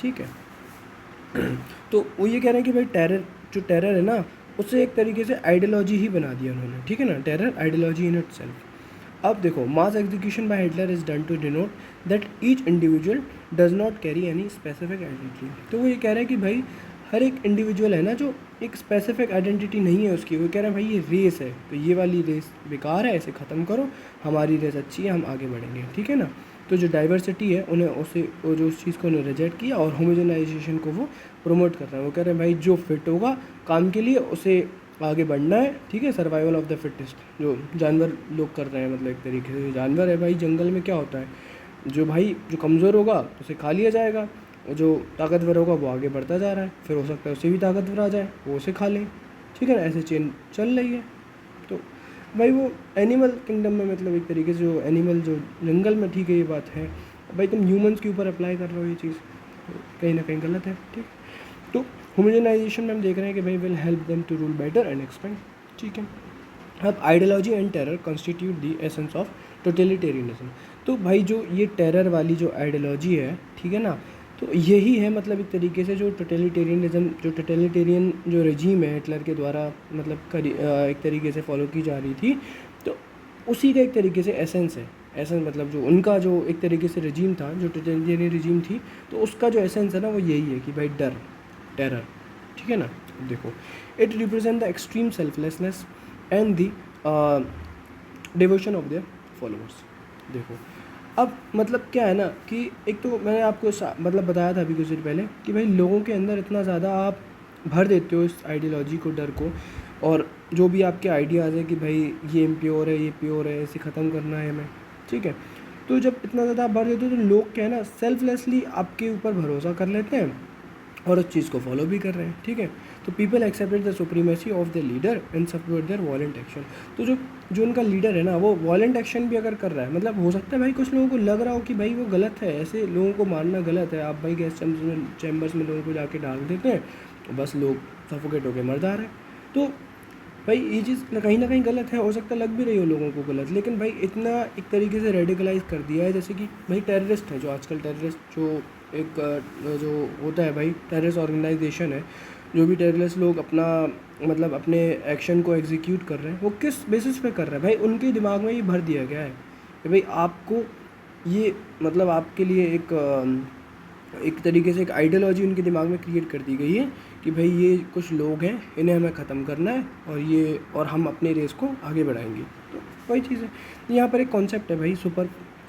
ठीक है। तो वो ये कह रहे हैं कि भाई टेरर जो टेरर है ना, उससे एक तरीके से आइडियोलॉजी ही बना दिया उन्होंने, ठीक है ना, टेरर आइडियोलॉजी इन इटसेल्फ। अब देखो mass execution by Hitler is done to denote that each individual does not carry any specific identity. तो वो ये कह रहे हैं कि भाई हर एक इंडिविजुअल है ना जो एक स्पेसिफिक आइडेंटिटी नहीं है उसकी, वो कह रहे हैं भाई ये रेस है तो ये वाली रेस बेकार है, इसे ख़त्म करो, हमारी रेस अच्छी है, हम आगे बढ़ेंगे, ठीक है ना। तो जो डाइवर्सिटी है उन्हें उसे वो जो उस चीज़ को उन्हें रिजेक्ट किया और होमोजेनाइजेशन को वो प्रमोट कर रहे हैं। वो कह रहे हैं भाई जो फिट होगा काम के लिए उसे आगे बढ़ना है, ठीक है, सर्वाइवल ऑफ द फिटेस्ट, जो जानवर लोग कर रहे हैं, मतलब एक तरीके से जानवर है भाई, जंगल में क्या होता है, जो भाई जो कमज़ोर होगा उसे खा लिया जाएगा, जो ताकतवर होगा वो आगे बढ़ता जा रहा है, फिर हो सकता है उसे भी ताकतवर आ जाए वो उसे खा लें, ठीक है ना, ऐसे चेन चल रही है। तो भाई वो एनिमल किंगडम में मतलब एक तरीके से जो एनिमल जो जंगल में, ठीक है ये बात है, भाई तुम ह्यूमंस के ऊपर अप्लाई कर रहे हो ये चीज़, तो कहीं ना कहीं गलत है, ठीक। तो होमोजेनाइजेशन में हम देख रहे हैं कि भाई will help them to rule better and expand, ठीक है। अब ideology and terror constitute the essence of totalitarianism. तो भाई जो ये टेरर वाली जो आइडियोलॉजी है, ठीक है ना, तो यही है मतलब एक तरीके से जो टोटलिटेरियनिज्म, जो टोटलिटेरियन जो रजीम है हिटलर के द्वारा मतलब एक तरीके से फॉलो की जा रही थी, तो उसी का एक तरीके से एसेंस है। एसेंस मतलब जो उनका जो एक तरीके से रजीम था, जो टोटलिटेरियन रजीम थी, तो उसका जो एसेंस है ना वो यही है कि भाई डर, टेरर, ठीक है ना। देखो it represent the extreme selflessness and the devotion of their followers. देखो अब मतलब क्या है ना कि एक तो मैंने आपको मतलब बताया था अभी कुछ देर पहले कि भाई लोगों के अंदर इतना ज़्यादा आप भर देते हो इस आइडियोलॉजी को, डर को, और जो भी आपके आइडियाज़ है कि भाई ये इम्प्योर है, ये प्योर है, इसे ख़त्म करना है हमें, ठीक है। तो जब इतना ज़्यादा आप भर देते हो तो लोग क्या है ना सेल्फलेसली आपके ऊपर भरोसा कर लेते हैं और उस चीज़ को फॉलो भी कर रहे हैं, ठीक है। तो people accepted the supremacy of the leader and support their violent action. तो जो उनका लीडर है ना वो वॉलेंट एक्शन भी अगर कर रहा है, मतलब हो सकता है भाई कुछ लोगों को लग रहा हो कि भाई वो गलत है, ऐसे लोगों को मारना गलत है, आप भाई गैस चैम्बर्स में लोगों को जाके डाल देते हैं, बस लोग सफोकेट होकर मर जा रहे हैं। तो भाई ये चीज़ ना कहीं गलत है, हो सकता है लग भी रही हो लोगों को गलत, लेकिन भाई इतना एक तरीके से रेडिकलाइज कर दिया है, जैसे कि भाई टेररिस्ट है जो आजकल टेररिस्ट जो एक जो होता है भाई टेररिस्ट ऑर्गेनाइजेशन है, जो भी टेररिस्ट लोग अपना मतलब अपने एक्शन को एग्जीक्यूट कर रहे हैं वो किस बेसिस पे कर रहे हैं, भाई उनके दिमाग में ये भर दिया गया है कि भाई आपको ये मतलब आपके लिए एक तरीके से एक आइडियोलॉजी उनके दिमाग में क्रिएट कर दी गई है कि भाई ये कुछ लोग हैं, इन्हें हमें ख़त्म करना है और हम अपने रेस को आगे बढ़ाएंगे। तो वही चीज़ है। यहाँ पर एक कॉन्सेप्ट है भाई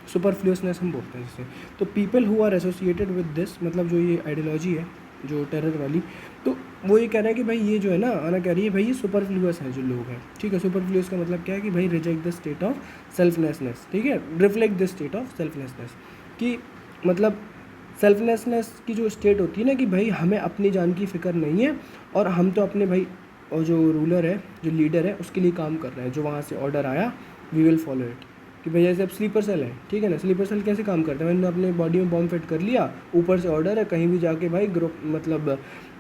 सुपरफ्लुअसनेस हम बोलते हैं जिसे। तो people who are associated with this, मतलब जो ये आइडियोलॉजी है जो टेरर वाली, तो वो ये कह रहे हैं कि भाई ये जो है ना आना कह रही है भाई ये सुपरफ्लुअस है जो लोग हैं, ठीक है। सुपरफ्लुअस का मतलब क्या है कि भाई reject the state of selflessness, ठीक है, reflect the state of selflessness, कि मतलब सेल्फलेसनेस की जो स्टेट होती है ना कि भाई हमें अपनी जान की फ़िक्र नहीं है और हम तो अपने भाई और जो रूलर है जो लीडर है उसके लिए काम कर रहे हैं, जो वहाँ से ऑर्डर आया वी विल फॉलो इट, कि भाई जैसे अब स्लीपर सेल है, ठीक है ना, स्लीपर सेल कैसे काम करता है, मैंने अपने बॉडी में बॉम्ब फिट कर लिया, ऊपर से ऑर्डर है कहीं भी जाके भाई ग्रुप मतलब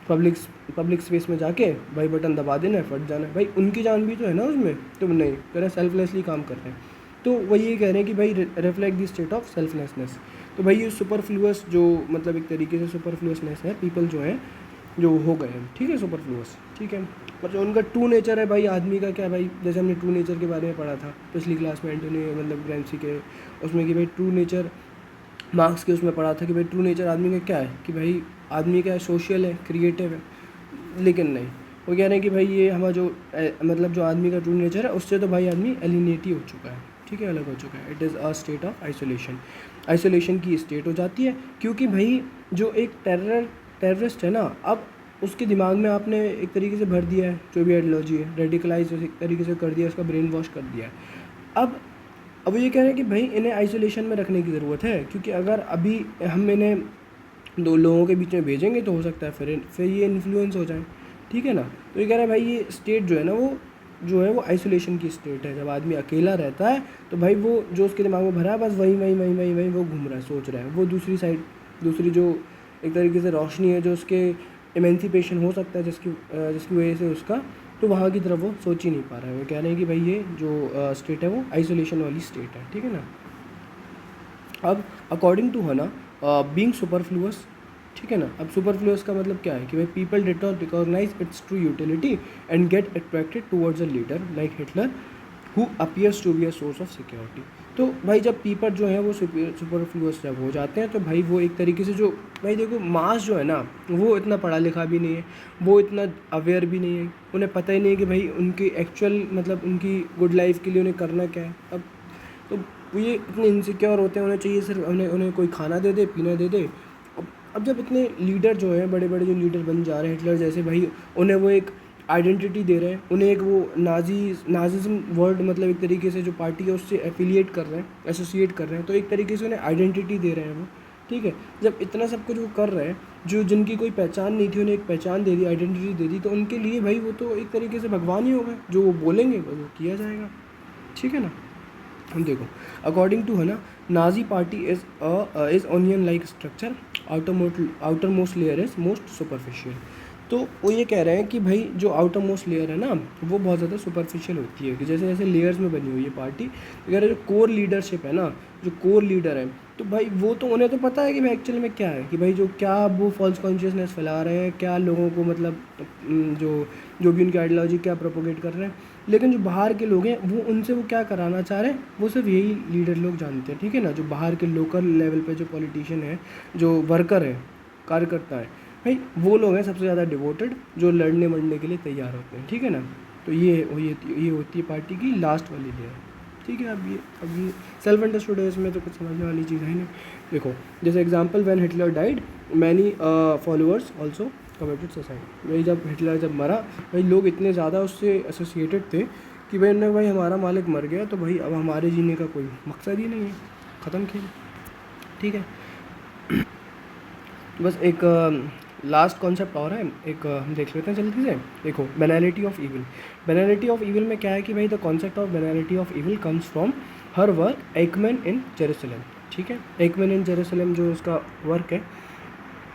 पब्लिक पब्लिक स्पेस में जाके भाई बटन दबा देना है, फट जाना है, भाई उनकी जान भी तो है ना उसमें, तुम नहीं कह रहे सेल्फलेसली काम कर रहे हैं। तो वही ये कह रहे हैं कि भाई reflect the state of selflessness. तो भाई ये सुपरफ्लुअस जो मतलब एक तरीके से सुपरफ्लुअसनेस है, पीपल जो हैं जो हो गए हैं, ठीक है, सुपरफ्लुअस, ठीक है। पर जो उनका ट्रू नेचर है भाई आदमी का क्या, भाई जैसे हमने ट्रू नेचर के बारे में पढ़ा था पिछली क्लास में एंटोनी मतलब ग्रैम्सी के उसमें, कि भाई ट्रू नेचर मार्क्स के उसमें पढ़ा था कि भाई ट्रू नेचर आदमी का क्या है, कि भाई आदमी क्या है, सोशल है, क्रिएटिव है। लेकिन नहीं, वो कह रहे हैं कि भाई ये हमारा जो मतलब जो आदमी का ट्रू नेचर है उससे तो भाई आदमी एलिनेट ही हो चुका है, ठीक है, अलग हो चुका है। It is a state of isolation, isolation की स्टेट हो जाती है, क्योंकि भाई जो एक टेररिस्ट है ना, अब उसके दिमाग में आपने एक तरीके से भर दिया है जो भी आइडियोलॉजी है, रेडिकलाइज एक तरीके से कर दिया, उसका ब्रेन वॉश कर दिया है। अब वो ये कह रहे हैं कि भाई इन्हें आइसोलेशन में रखने की ज़रूरत है, क्योंकि अगर अभी हम इन्हें दो लोगों के बीच में भेजेंगे तो हो सकता है फिर ये इन्फ्लुएंस हो जाए, ठीक है ना। तो ये कह रहा है भाई ये स्टेट जो है ना वो जो है वो आइसोलेशन की स्टेट है, जब आदमी अकेला रहता है तो भाई वो जो उसके दिमाग में भरा है बस वही वही वही वही वही वो घूम रहा है, सोच रहा है, वो दूसरी साइड, दूसरी जो एक तरीके से रोशनी है जो उसके एमेंसिपेशन हो सकता है जिसकी वजह से उसका, तो वहाँ की तरफ वो सोच ही नहीं पा रहा है। वो कह रहे हैं कि भाई ये जो स्टेट है वो आइसोलेशन वाली स्टेट है, ठीक है ना। अब अकॉर्डिंग टू है ना बीइंग सुपरफ्लुअस, ठीक है ना। अब सुपरफ्लुअस का मतलब क्या है कि भाई people did not recognise its true utility and get attracted towards a leader like Hitler who appears to be a source of security. तो भाई जब पीपल जो है वो सुपरफ्लुअस जब हो जाते हैं तो भाई वो एक तरीके से जो भाई देखो मास जो है ना वो इतना पढ़ा लिखा भी नहीं है, वो इतना अवेयर भी नहीं है, उन्हें पता ही नहीं है कि भाई उनकी एक्चुअल मतलब उनकी गुड लाइफ के लिए उन्हें करना क्या है। अब तो वो ये इतने इनसिक्योर होते हैं, उन्हें चाहिए सिर्फ उन्हें कोई खाना दे दे, पीना दे दे। अब जब इतने लीडर जो हैं बड़े बड़े जो लीडर बन जा रहे हैं हिटलर जैसे, भाई उन्हें वो एक आइडेंटिटी दे रहे हैं, उन्हें एक वो नाजिज्म वर्ड मतलब एक तरीके से जो पार्टी है उससे एफिलिएट कर रहे हैं, एसोसिएट कर रहे हैं, तो एक तरीके से उन्हें आइडेंटिटी दे रहे हैं वो, ठीक है। जब इतना सब कुछ वो कर रहे हैं, जो जिनकी कोई पहचान नहीं थी उन्हें एक पहचान दे दी, आइडेंटिटी दे दी, तो उनके लिए भाई वो तो एक तरीके से भगवान ही हो गए, जो वो बोलेंगे वो किया जाएगा, ठीक है ना। हम देखो अकॉर्डिंग टू है ना Nazi party is onion like structure, outer most layer is most superficial. तो वो ये कह रहे हैं कि भाई जो आउटर मोस्ट लेयर है ना वो बहुत ज़्यादा सुपरफिशियल होती है, कि जैसे जैसे लेयर्स में बनी हुई है पार्टी, अगर जो कोर लीडरशिप है ना, जो कोर लीडर है तो भाई वो तो उन्हें तो पता है कि भाई एक्चुअल में क्या है, कि भाई जो क्या वो फॉल्स कॉन्शियसनेस फैला रहे हैं, क्या लोगों को मतलब जो जो भी उनकी आइडियोलॉजी क्या प्रोपोगेट कर रहे हैं। लेकिन जो बाहर के लोग हैं वो उनसे वो क्या कराना चाह रहे हैं वो सिर्फ यही लीडर लोग जानते हैं, ठीक है ना। जो बाहर के लोकल लेवल पे जो पॉलिटिशियन है, जो वर्कर है, कार्यकर्ता है, भाई वो लोग हैं सबसे ज़्यादा डिवोटेड, जो लड़ने मरने के लिए तैयार होते हैं, ठीक है ना। तो ये होती है पार्टी की लास्ट वाली लेयर, ठीक है। अब ये सेल्फ अंडरस्टूड है, इसमें तो कुछ समझने वाली चीज़ है नहीं। देखो जैसे example when Hitler died many followers also committed suicide. भाई जब हिटलर जब मरा, भाई लोग इतने ज़्यादा उससे एसोसिएटेड थे कि भाई उन्होंने भाई हमारा मालिक मर गया तो भाई अब हमारे जीने का कोई मकसद ही नहीं है, ख़त्म खेल, ठीक है। तो बस एक लास्ट कॉन्सेप्ट और है, एक हम देख लेते हैं जल्दी से। देखो banality of evil, banality of evil में क्या है कि भाई the concept of banality of evil comes from her work Eichmann in Jerusalem, ठीक है। एकमैन इन जेरूसलम जो उसका वर्क है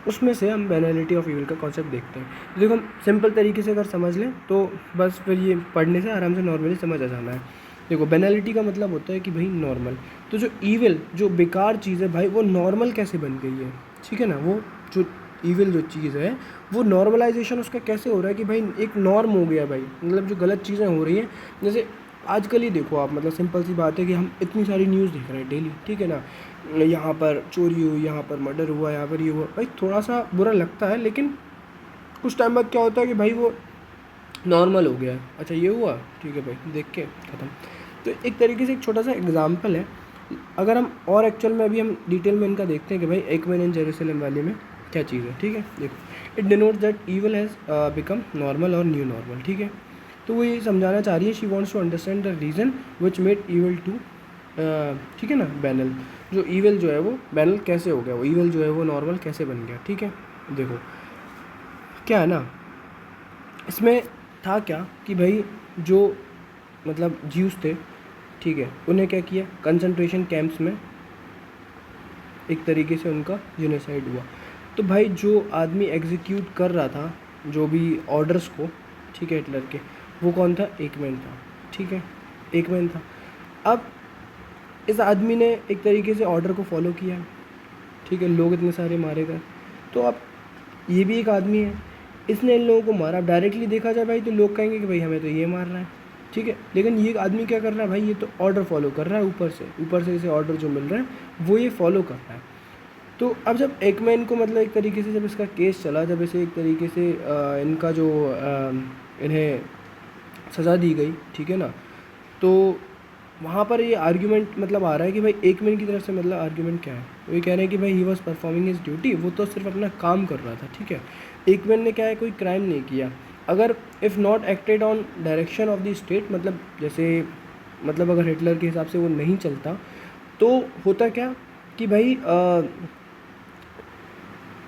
उसमें से हम बेनालिटी ऑफ इविल का कॉन्सेप्ट देखते हैं। तो देखो हम सिंपल तरीके से अगर समझ लें तो बस फिर ये पढ़ने से आराम से नॉर्मली समझ आ जाना है। देखो बेनालिटी का मतलब होता है कि भाई नॉर्मल, तो जो ईविल जो बेकार चीज़ है भाई वो नॉर्मल कैसे बन गई है, ठीक है ना। वो जो ईविल जो चीज़ है वो नॉर्मलाइजेशन उसका कैसे हो रहा है कि भाई एक नॉर्म हो गया भाई, मतलब जो गलत चीज़ें हो रही हैं, जैसे आजकल ही देखो आप, मतलब सिंपल सी बात है कि हम इतनी सारी न्यूज़ देख रहे हैं डेली, ठीक है ना। यहाँ पर चोरी हुई, यहाँ पर मर्डर हुआ, यहाँ पर ये हुआ, भाई थोड़ा सा बुरा लगता है, लेकिन कुछ टाइम बाद क्या होता है कि भाई वो नॉर्मल हो गया है, अच्छा ये हुआ ठीक है भाई देख के ख़त्म। तो एक तरीके से एक छोटा सा एग्जाम्पल है, अगर हम और एक्चुअल में अभी हम डिटेल में इनका देखते हैं कि भाई एकमैन इन जेरूसलम वाले में क्या चीज़ है, ठीक है। देखो it denotes that evil has become normal और न्यू नॉर्मल, ठीक है। तो वो ये समझाना चाह रही है, she wants to understand the reason which made evil to, ठीक है ना, बैनल, जो ईविल जो है वो बैनल कैसे हो गया, वो ईविल जो है वो नॉर्मल कैसे बन गया, ठीक है। देखो क्या है ना, इसमें था क्या कि भाई जो मतलब ज्यूस थे, ठीक है, उन्हें क्या किया, कंसंट्रेशन कैंप्स में एक तरीके से उनका जेनोसाइड हुआ। तो भाई जो आदमी एग्जीक्यूट कर रहा था जो भी ऑर्डर्स को, ठीक है, हिटलर के, वो कौन था, एकमैन था, ठीक है, एकमैन था। अब इस आदमी ने एक तरीके से ऑर्डर को फॉलो किया, ठीक है, लोग इतने सारे मारे गए। तो अब ये भी एक आदमी है, इसने इन लोगों को मारा। डायरेक्टली देखा जाए भाई तो लोग कहेंगे कि भाई हमें तो ये मार रहा है, ठीक है, लेकिन ये आदमी क्या कर रहा है भाई, ये तो ऑर्डर फॉलो कर रहा है, ऊपर से इसे ऑर्डर जो मिल रहा है वो ये फॉलो कर रहा है। तो अब जब एकमैन को मतलब एक तरीके से जब इसका केस चला, जब इसे एक तरीके से इनका जो इन्हें सज़ा दी गई, ठीक है ना, तो वहाँ पर ये आर्ग्यूमेंट मतलब आ रहा है कि भाई एकमैन की तरफ से मतलब आर्ग्यूमेंट क्या है, वो ये कह रहे हैं कि भाई he was performing his duty, वो तो सिर्फ अपना काम कर रहा था, ठीक है। एकमैन ने क्या है, कोई क्राइम नहीं किया। अगर if not acted on direction of the state, मतलब जैसे मतलब अगर हिटलर के हिसाब से वो नहीं चलता तो होता क्या कि भाई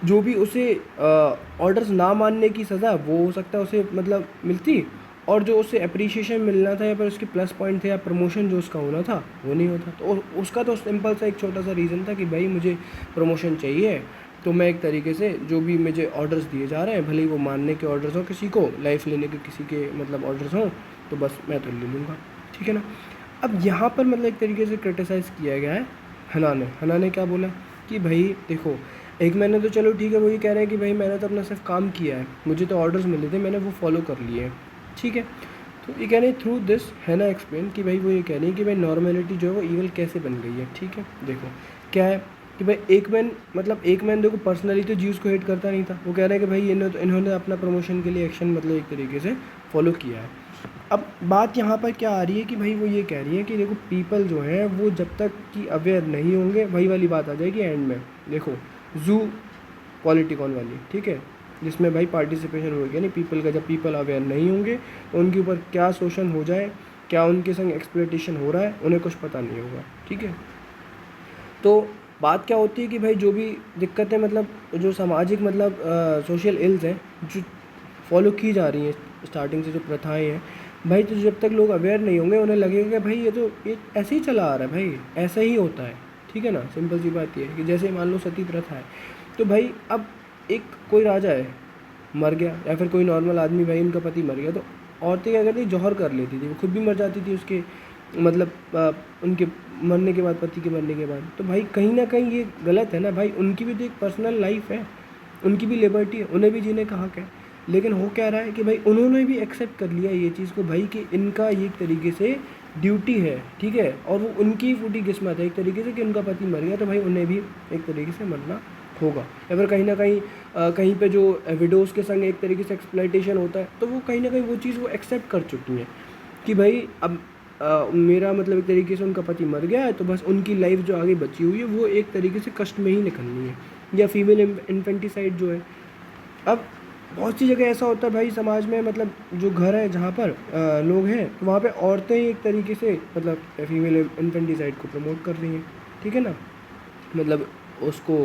जो भी उसे ऑर्डर्स ना मानने की सज़ा वो हो सकता है उसे मतलब मिलती, और जो उसे अप्रिशिएशन मिलना था या फिर उसके प्लस पॉइंट थे या प्रमोशन जो उसका होना था वो नहीं होता। तो उसका तो सिंपल सा एक छोटा सा रीज़न था कि भाई मुझे प्रमोशन चाहिए, तो मैं एक तरीके से जो भी मुझे ऑर्डर्स दिए जा रहे हैं, भले ही वो मानने के ऑर्डर्स हों, किसी को लाइफ लेने के किसी के मतलब ऑर्डर्स हों, तो बस मैं तो ले लूँगा, ठीक है ना। अब यहाँ पर मतलब एक तरीके से क्रिटिसाइज़ किया गया है हना ने क्या बोला कि भाई देखो, एक महीने तो चलो ठीक है, वो ये कह रहे हैं कि भाई मैंने तो अपना सिर्फ काम किया है, मुझे तो ऑर्डर्स मिले थे, मैंने वो फॉलो कर लिए हैं, ठीक है। तो ये कह रहे हैं थ्रू दिस है ना एक्सप्लेन कि भाई वो ये कह रही है कि भाई नॉर्मेलिटी जो है वो ईवल कैसे बन गई है, ठीक है। देखो क्या है कि भाई एक मैन देखो पर्सनली तो ज्यूज़ को हेट करता नहीं था, वो कह रहे हैं कि भाई इन्होंने अपना प्रमोशन के लिए एक्शन मतलब एक तरीके से फॉलो किया है। अब बात यहाँ पर क्या आ रही है कि भाई वो ये कह रही है कि देखो पीपल जो है वो जब तक कि अवेयर नहीं होंगे, वही वाली बात आ जाएगी एंड में, देखो जू पॉलिटिकॉन वाली, ठीक है, जिसमें भाई पार्टिसिपेशन हो गया नहीं पीपल का, जब पीपल अवेयर नहीं होंगे तो उनके ऊपर क्या शोषण हो जाए, क्या उनके संग एक्सप्लॉइटेशन हो रहा है, उन्हें कुछ पता नहीं होगा, ठीक है। तो बात क्या होती है कि भाई जो भी दिक्कतें मतलब जो सामाजिक मतलब सोशल इल्स हैं जो फॉलो की जा रही हैं स्टार्टिंग से, जो प्रथाएं हैं भाई, तो जब तक लोग अवेयर नहीं होंगे उन्हें लगेगा कि भाई ये तो ये ऐसे ही चला आ रहा है, भाई ऐसा ही होता है, ठीक है ना। सिंपल सी बात ये है कि जैसे मान लो सती प्रथा है, तो भाई अब एक कोई राजा है मर गया, या फिर कोई नॉर्मल आदमी भाई उनका पति मर गया, तो औरतें क्या करती, जौहर कर लेती थी, वो खुद भी मर जाती थी उसके मतलब उनके मरने के बाद, पति के मरने के बाद। तो भाई कहीं ना कहीं ये गलत है ना भाई, उनकी भी तो एक पर्सनल लाइफ है, उनकी भी लिबर्टी है, उन्हें भी जीने का हक है। लेकिन हो क्या रहा है कि भाई उन्होंने भी एक्सेप्ट कर लिया ये चीज़ को भाई कि इनका ये एक तरीके से ड्यूटी है, ठीक है, और वो उनकी फूटी किस्मत है एक तरीके से कि उनका पति मर गया, तो भाई उन्हें भी एक तरीके से मरना होगा। या फिर कहीं ना कहीं कहीं पे जो विडोज़ के संग एक तरीके से एक्सप्लॉइटेशन होता है, तो वो कहीं ना कहीं वो चीज़ वो एक्सेप्ट कर चुकी हैं कि भाई अब मेरा मतलब एक तरीके से उनका पति मर गया है, तो बस उनकी लाइफ जो आगे बची हुई है वो एक तरीके से कष्ट में ही निकलनी है। या फीमेल इन्फेंटिसाइड जो है, अब बहुत सी जगह ऐसा होता है भाई समाज में, मतलब जो घर है जहाँ पर लोग हैं, तो वहाँ पे औरतें ही एक तरीके से मतलब फीमेल इन्फेंटिसाइड को प्रमोट कर रही हैं, ठीक है ना, मतलब उसको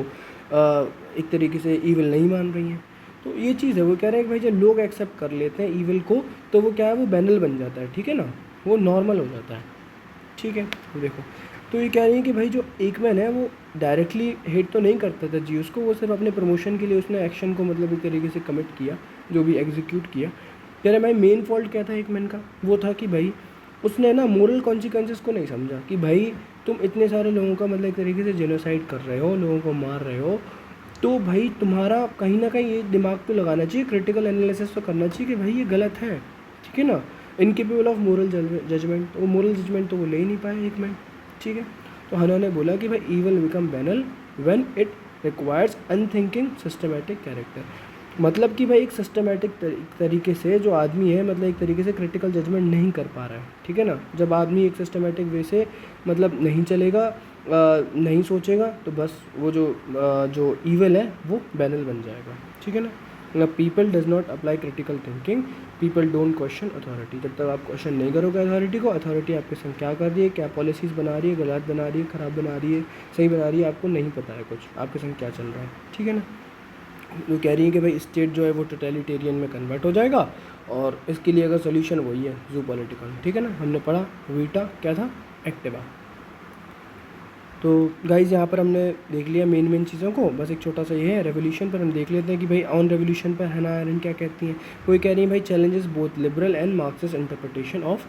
एक तरीके से ईविल नहीं मान रही हैं। तो ये चीज़ है, वो कह रहे हैं कि भाई जब लोग एक्सेप्ट कर लेते हैं ईविल को, तो वो क्या है, वो बैनल बन जाता है, ठीक है ना, वो नॉर्मल हो जाता है, ठीक है। तो देखो, तो ये कह रही है कि भाई जो एकमैन है वो डायरेक्टली हेट तो नहीं करता था जी उसको, वो सिर्फ अपने प्रमोशन के लिए उसने एक्शन को मतलब एक तरीके से कमिट किया, जो भी एग्जीक्यूट किया। कह रहे भाई मेन फॉल्ट क्या था एकमैन का, वो था कि भाई उसने ना मोरल कॉन्सिक्वेंसेस को नहीं समझा कि भाई तुम इतने सारे लोगों का मतलब एक तरीके से जेनोसाइड कर रहे हो, लोगों को मार रहे हो, तो भाई तुम्हारा कहीं ना कहीं ये दिमाग तो लगाना चाहिए, क्रिटिकल एनालिसिस तो करना चाहिए कि भाई ये गलत है, ठीक है ना। इनकेपेबल ऑफ मोरल जजमेंट, वो मोरल जजमेंट तो वो ले ही नहीं पाए एकमैन, ठीक है। तो हना ने बोला कि भाई evil become banal when it requires unthinking systematic character, मतलब कि भाई एक सिस्टमेटिक तरीके से जो आदमी है मतलब एक तरीके से क्रिटिकल जजमेंट नहीं कर पा रहा है, ठीक है ना। जब आदमी एक सिस्टमेटिक वे से मतलब नहीं चलेगा, नहीं सोचेगा, तो बस वो जो ईविल है वो बैनल बन जाएगा, ठीक है ना। People does not apply critical thinking, people don't question authority, जब तक आप क्वेश्चन नहीं करोगे अथॉरिटी को, अथॉरिटी आपके संग क्या कर रही है, क्या पॉलिसीज़ बना रही है, गलत बना रही है, ख़राब बना रही है, सही बना रही है, आपको नहीं पता है कुछ, आपके संग क्या चल रहा है, ठीक है ना। वो कह रही है कि भाई स्टेट जो है वो टोटलिटेरियन में कन्वर्ट हो जाएगा, और इसके लिए अगर सोल्यूशन वही है जू पॉलिटिकल, ठीक है ना। हमने पढ़ा वीटा क्या था, एक्टिवा। तो गाइज़ यहाँ पर हमने देख लिया मेन चीज़ों को, बस एक छोटा सा ये है रेवोल्यूशन पर हम देख लेते हैं कि भाई ऑन रेवोल्यूशन पर हैना अरेंट क्या कहती हैं। वो ये कह रही है भाई challenges both liberal and Marxist interpretation of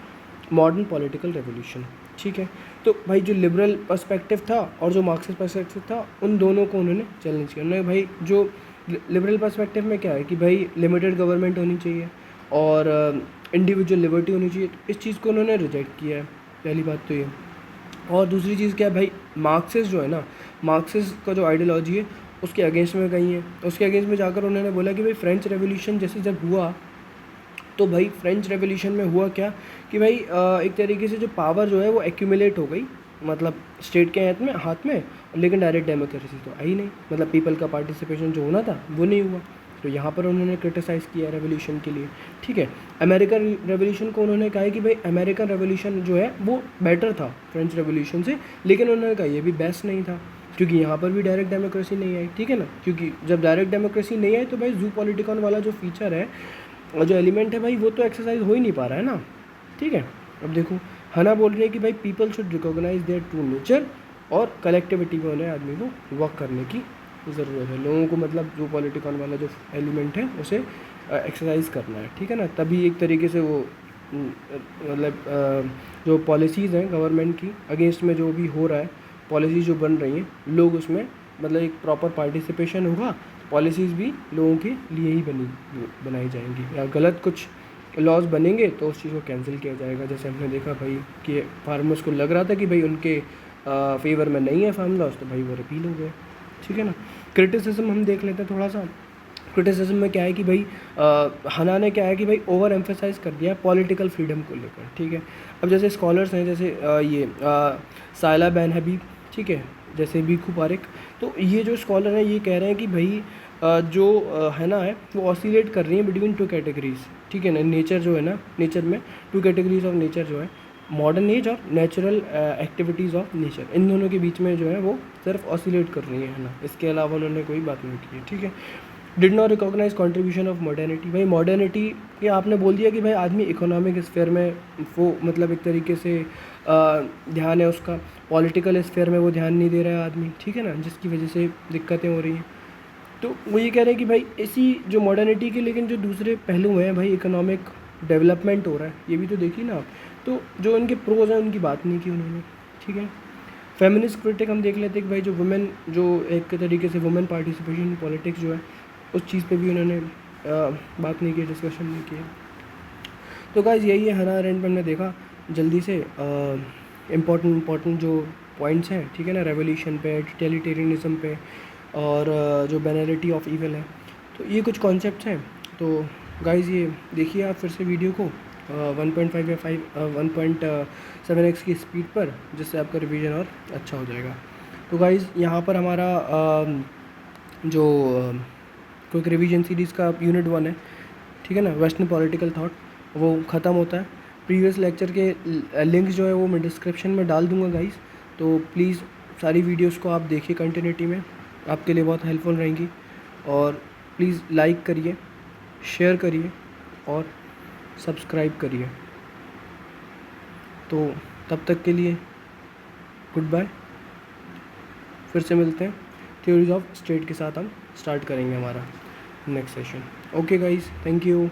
modern political revolution. ठीक है, तो भाई जो लिबरल पर्सपेक्टिव था और जो मार्क्सिस्ट पर्सपेक्टिव था उन दोनों को उन्होंने चैलेंज किया। उन्होंने भाई जो लिबरल पर्सपेक्टिव में क्या है कि भाई लिमिटेड गवर्नमेंट होनी चाहिए और इंडिविजुअल लिबर्टी होनी चाहिए, तो इस चीज़ को उन्होंने रिजेक्ट किया है, पहली बात तो ये। और दूसरी चीज़ क्या है भाई, मार्क्सिस्ट जो है ना, मार्क्सिस्ट का जो आइडियोलॉजी है उसके अगेंस्ट में गई है। उसके अगेंस्ट में जाकर उन्होंने बोला कि भाई फ्रेंच रेवोल्यूशन जैसे जब हुआ तो भाई फ्रेंच रेवोल्यूशन में हुआ क्या कि भाई एक तरीके से जो पावर जो है वो एक्यूमुलेट हो गई, मतलब स्टेट के हाथ में, लेकिन डायरेक्ट डेमोक्रेसी तो आई नहीं, मतलब पीपल का पार्टिसिपेशन जो होना था वो नहीं हुआ। तो यहाँ पर उन्होंने क्रिटिसाइज़ किया रेवोल्यूशन के लिए। ठीक है, अमेरिकन रेवोल्यूशन को उन्होंने कहा है कि भाई अमेरिकन रेवोल्यूशन जो है वो बेटर था फ्रेंच रेवोल्यूशन से, लेकिन उन्होंने कहा ये भी बेस्ट नहीं था क्योंकि यहाँ पर भी डायरेक्ट डेमोक्रेसी नहीं आई। ठीक है ना, क्योंकि जब डायरेक्ट डेमोक्रेसी नहीं आई तो भाई जू पॉलिटिकन वाला जो फीचर है और जो एलिमेंट है भाई वो तो एक्सरसाइज हो ही नहीं पा रहा है ना। ठीक है, अब देखो हना बोल रही है कि भाई people should recognise their true nature और कलेक्टिविटी में उन्हें आदमी को वर्क करने की ज़रूरत है। लोगों को मतलब जो पॉलिटिकल वाला जो एलिमेंट है उसे एक्सरसाइज करना है। ठीक है ना, तभी एक तरीके से वो मतलब जो पॉलिसीज़ हैं गवर्नमेंट की अगेंस्ट में जो भी हो रहा है, पॉलिसीज़ जो बन रही हैं, लोग उसमें मतलब एक प्रॉपर पार्टिसिपेशन होगा, पॉलिसीज़ भी लोगों के लिए ही बनाई जाएंगी। या गलत कुछ लॉज बनेंगे तो उस चीज़ को कैंसिल किया जाएगा। जैसे हमने देखा भाई कि फार्मर्स को लग रहा था कि भाई उनके फेवर में नहीं है फार्म लॉज, तो भाई वो रिपील हो गए। ठीक है ना, क्रिटिसिज्म हम देख लेते हैं थोड़ा सा। क्रिटिसिज्म में क्या है कि भाई हना ने क्या है कि भाई ओवर एम्फेसाइज कर दिया पॉलिटिकल फ्रीडम को लेकर। ठीक है, अब जैसे स्कॉलर्स हैं जैसे ये साइला बैन हबीब, ठीक है, जैसे बीखू पारिक, तो ये जो स्कॉलर हैं ये कह रहे हैं कि भाई जो है ना है वो ऑसिलेट कर रही है बिटवीन टू कैटेगरीज। ठीक है ना, नेचर जो है ना, नेचर में टू कैटेगरीज ऑफ नेचर जो है, मॉडर्न एज और नेचुरल एक्टिविटीज़ ऑफ नेचर, इन दोनों के बीच में जो है वो सिर्फ ऑसिलेट कर रही है ना, इसके अलावा उन्होंने कोई बात नहीं की है। ठीक है, did not recognise contribution of modernity. भाई मॉडर्निटी ये आपने बोल दिया कि भाई आदमी इकोनॉमिक स्फेयर में वो मतलब एक तरीके से ध्यान है उसका, पॉलिटिकल स्फेयर में वो ध्यान नहीं दे रहा है आदमी। ठीक है ना, जिसकी वजह से दिक्कतें हो रही हैं। तो वो ये कह रहे हैं कि भाई इसी जो मॉडर्निटी के लेकिन जो दूसरे पहलू हैं भाई, इकोनॉमिक डेवलपमेंट हो रहा है, ये भी तो देखिए ना आप। तो जो उनके प्रोज हैं उनकी बात नहीं की उन्होंने। ठीक है, फेमिनिस्ट क्रिटिक हम देख लेते हैं कि भाई जो वुमेन जो एक तरीके से वुमेन पार्टिसिपेशन इन पॉलिटिक्स जो है उस चीज़ पे भी उन्होंने बात नहीं की, डिस्कशन नहीं किया। तो गाइस यही है हना अरेंट में हमने देखा जल्दी से इम्पॉर्टेंट जो पॉइंट्स हैं। ठीक है ना, रेवोल्यूशन पे, टोटलिटेरियनिज्म पे और जो बेनैलिटी ऑफ ईविल है, तो ये कुछ कॉन्सेप्ट्स हैं। तो गाइस ये देखिए आप फिर से वीडियो को 1.5 या 1.7x की स्पीड पर, जिससे आपका रिवीजन और अच्छा हो जाएगा। तो गाइस यहाँ पर हमारा जो क्विक रिवीजन सीरीज़ का यूनिट 1 है, ठीक है ना, वेस्टर्न पॉलिटिकल थॉट, वो ख़त्म होता है। प्रीवियस लेक्चर के लिंक्स जो है वो मैं डिस्क्रिप्शन में डाल दूँगा गाइस, तो प्लीज़ सारी वीडियोस को आप देखिए कंटिन्यूटी में, आपके लिए बहुत हेल्पफुल रहेंगी। और प्लीज़ लाइक करिए, शेयर करिए और सब्सक्राइब करिए। तो तब तक के लिए गुड बाय, फिर से मिलते हैं। थ्योरीज ऑफ स्टेट के साथ हम स्टार्ट करेंगे हमारा next session. Okay guys, thank you.